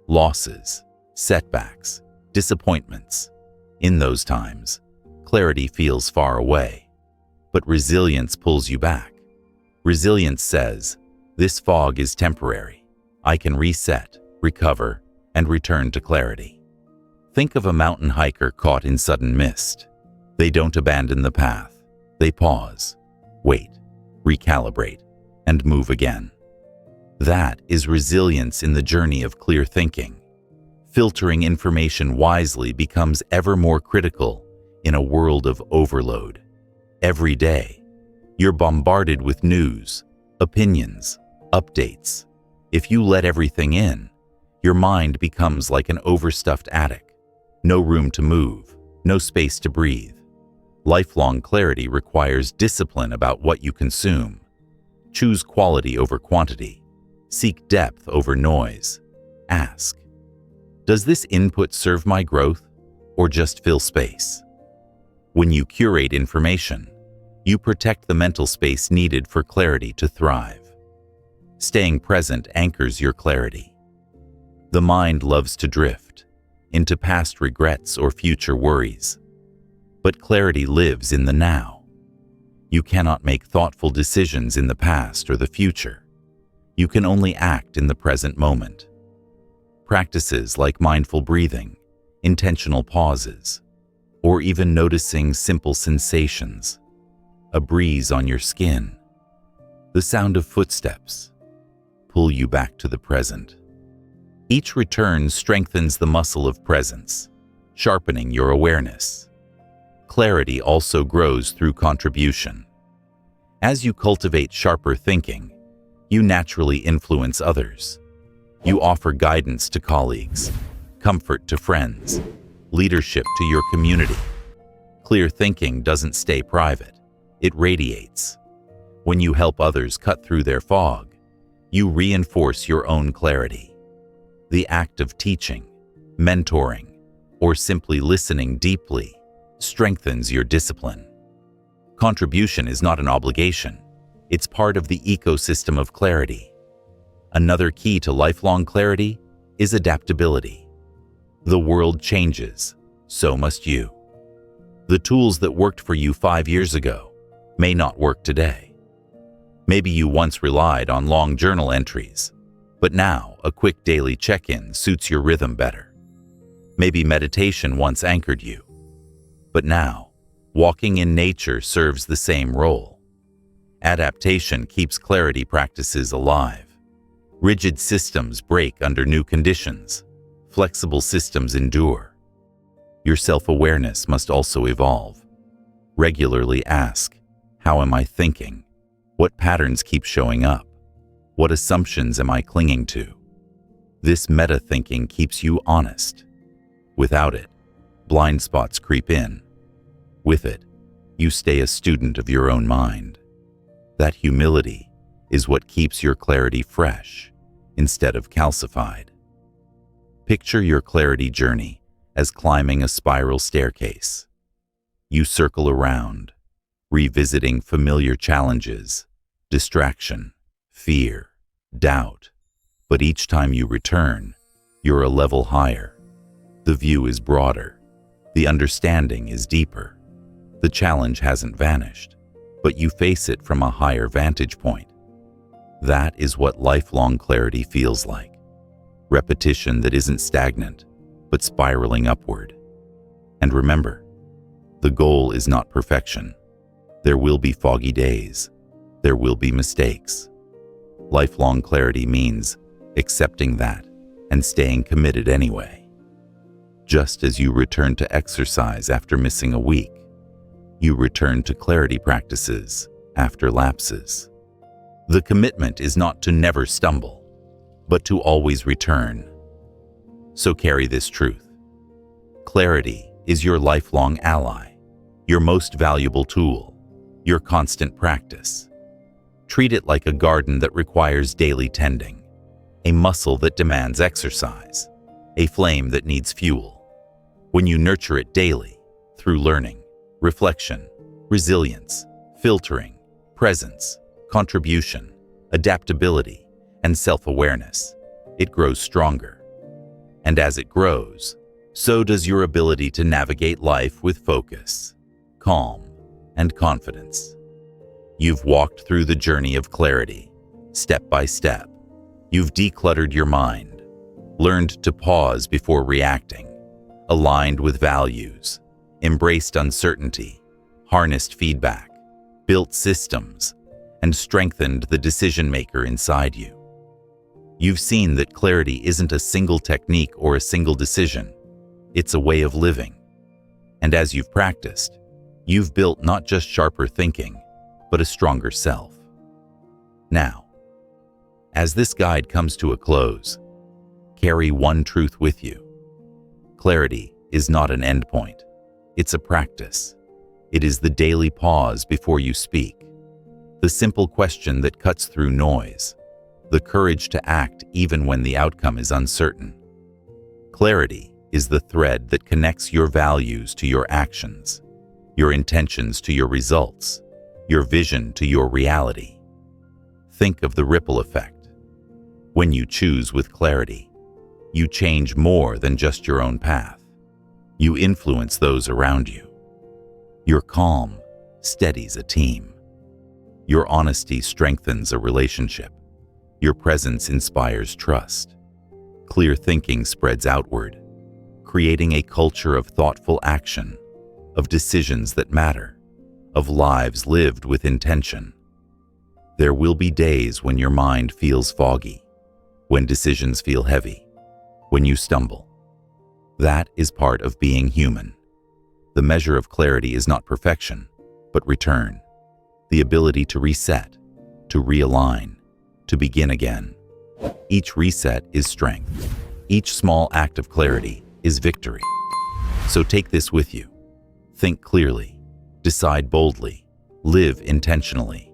Losses, setbacks, disappointments. In those times, clarity feels far away, but resilience pulls you back. Resilience says, "This fog is temporary. I can reset, recover, and return to clarity." Think of a mountain hiker caught in sudden mist. They don't abandon the path. They pause, wait, recalibrate, and move again. That is resilience in the journey of clear thinking. Filtering information wisely becomes ever more critical in a world of overload. Every day, you're bombarded with news, opinions, updates. If you let everything in, your mind becomes like an overstuffed attic. No room to move, no space to breathe. Lifelong clarity requires discipline about what you consume. Choose quality over quantity. Seek depth over noise. Ask, does this input serve my growth or just fill space? When you curate information, you protect the mental space needed for clarity to thrive. Staying present anchors your clarity. The mind loves to drift into past regrets or future worries. But clarity lives in the now. You cannot make thoughtful decisions in the past or the future. You can only act in the present moment. Practices like mindful breathing, intentional pauses, or even noticing simple sensations, a breeze on your skin, the sound of footsteps, pull you back to the present. Each return strengthens the muscle of presence, sharpening your awareness. Clarity also grows through contribution. As you cultivate sharper thinking, you naturally influence others. You offer guidance to colleagues, comfort to friends, leadership to your community. Clear thinking doesn't stay private, it radiates. When you help others cut through their fog, you reinforce your own clarity. The act of teaching, mentoring, or simply listening deeply strengthens your discipline. Contribution is not an obligation, it's part of the ecosystem of clarity. Another key to lifelong clarity is adaptability. The world changes, so must you. The tools that worked for you 5 years ago may not work today. Maybe you once relied on long journal entries, but now a quick daily check-in suits your rhythm better. Maybe meditation once anchored you, but now walking in nature serves the same role. Adaptation keeps clarity practices alive. Rigid systems break under new conditions. Flexible systems endure. Your self-awareness must also evolve. Regularly ask, how am I thinking? What patterns keep showing up? What assumptions am I clinging to? This meta-thinking keeps you honest. Without it, blind spots creep in. With it, you stay a student of your own mind. That humility is what keeps your clarity fresh instead of calcified. Picture your clarity journey as climbing a spiral staircase. You circle around, revisiting familiar challenges, distraction, fear, doubt. But each time you return, you're a level higher. The view is broader. The understanding is deeper. The challenge hasn't vanished, but you face it from a higher vantage point. That is what lifelong clarity feels like. Repetition that isn't stagnant, but spiraling upward. And remember, the goal is not perfection. There will be foggy days. There will be mistakes. Lifelong clarity means accepting that and staying committed anyway. Just as you return to exercise after missing a week, you return to clarity practices after lapses. The commitment is not to never stumble, but to always return. So carry this truth. Clarity is your lifelong ally, your most valuable tool, your constant practice. Treat it like a garden that requires daily tending, a muscle that demands exercise, a flame that needs fuel. When you nurture it daily, through learning, reflection, resilience, filtering, presence, contribution, adaptability, and self-awareness, it grows stronger. And as it grows, so does your ability to navigate life with focus, calm, and confidence. You've walked through the journey of clarity, step by step. You've decluttered your mind, learned to pause before reacting, aligned with values, embraced uncertainty, harnessed feedback, built systems, and strengthened the decision-maker inside you. You've seen that clarity isn't a single technique or a single decision. It's a way of living. And as you've practiced, you've built not just sharper thinking, but a stronger self. Now, as this guide comes to a close, carry one truth with you. Clarity is not an endpoint. It's a practice. It is the daily pause before you speak, the simple question that cuts through noise, the courage to act even when the outcome is uncertain. Clarity is the thread that connects your values to your actions, your intentions to your results, your vision to your reality. Think of the ripple effect. When you choose with clarity, you change more than just your own path. You influence those around you. Your calm steadies a team. Your honesty strengthens a relationship. Your presence inspires trust. Clear thinking spreads outward, creating a culture of thoughtful action, of decisions that matter, of lives lived with intention. There will be days when your mind feels foggy, when decisions feel heavy, when you stumble. That is part of being human. The measure of clarity is not perfection, but return, the ability to reset, to realign, to begin again. Each reset is strength. Each small act of clarity is victory. So take this with you. Think clearly, decide boldly, live intentionally.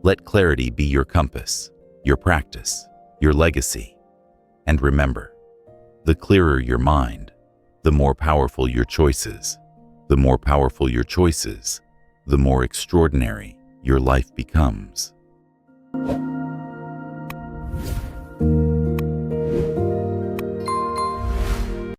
Let clarity be your compass, your practice, your legacy. And remember, the clearer your mind, the more powerful your choices. The more powerful your choices, the more extraordinary your life becomes.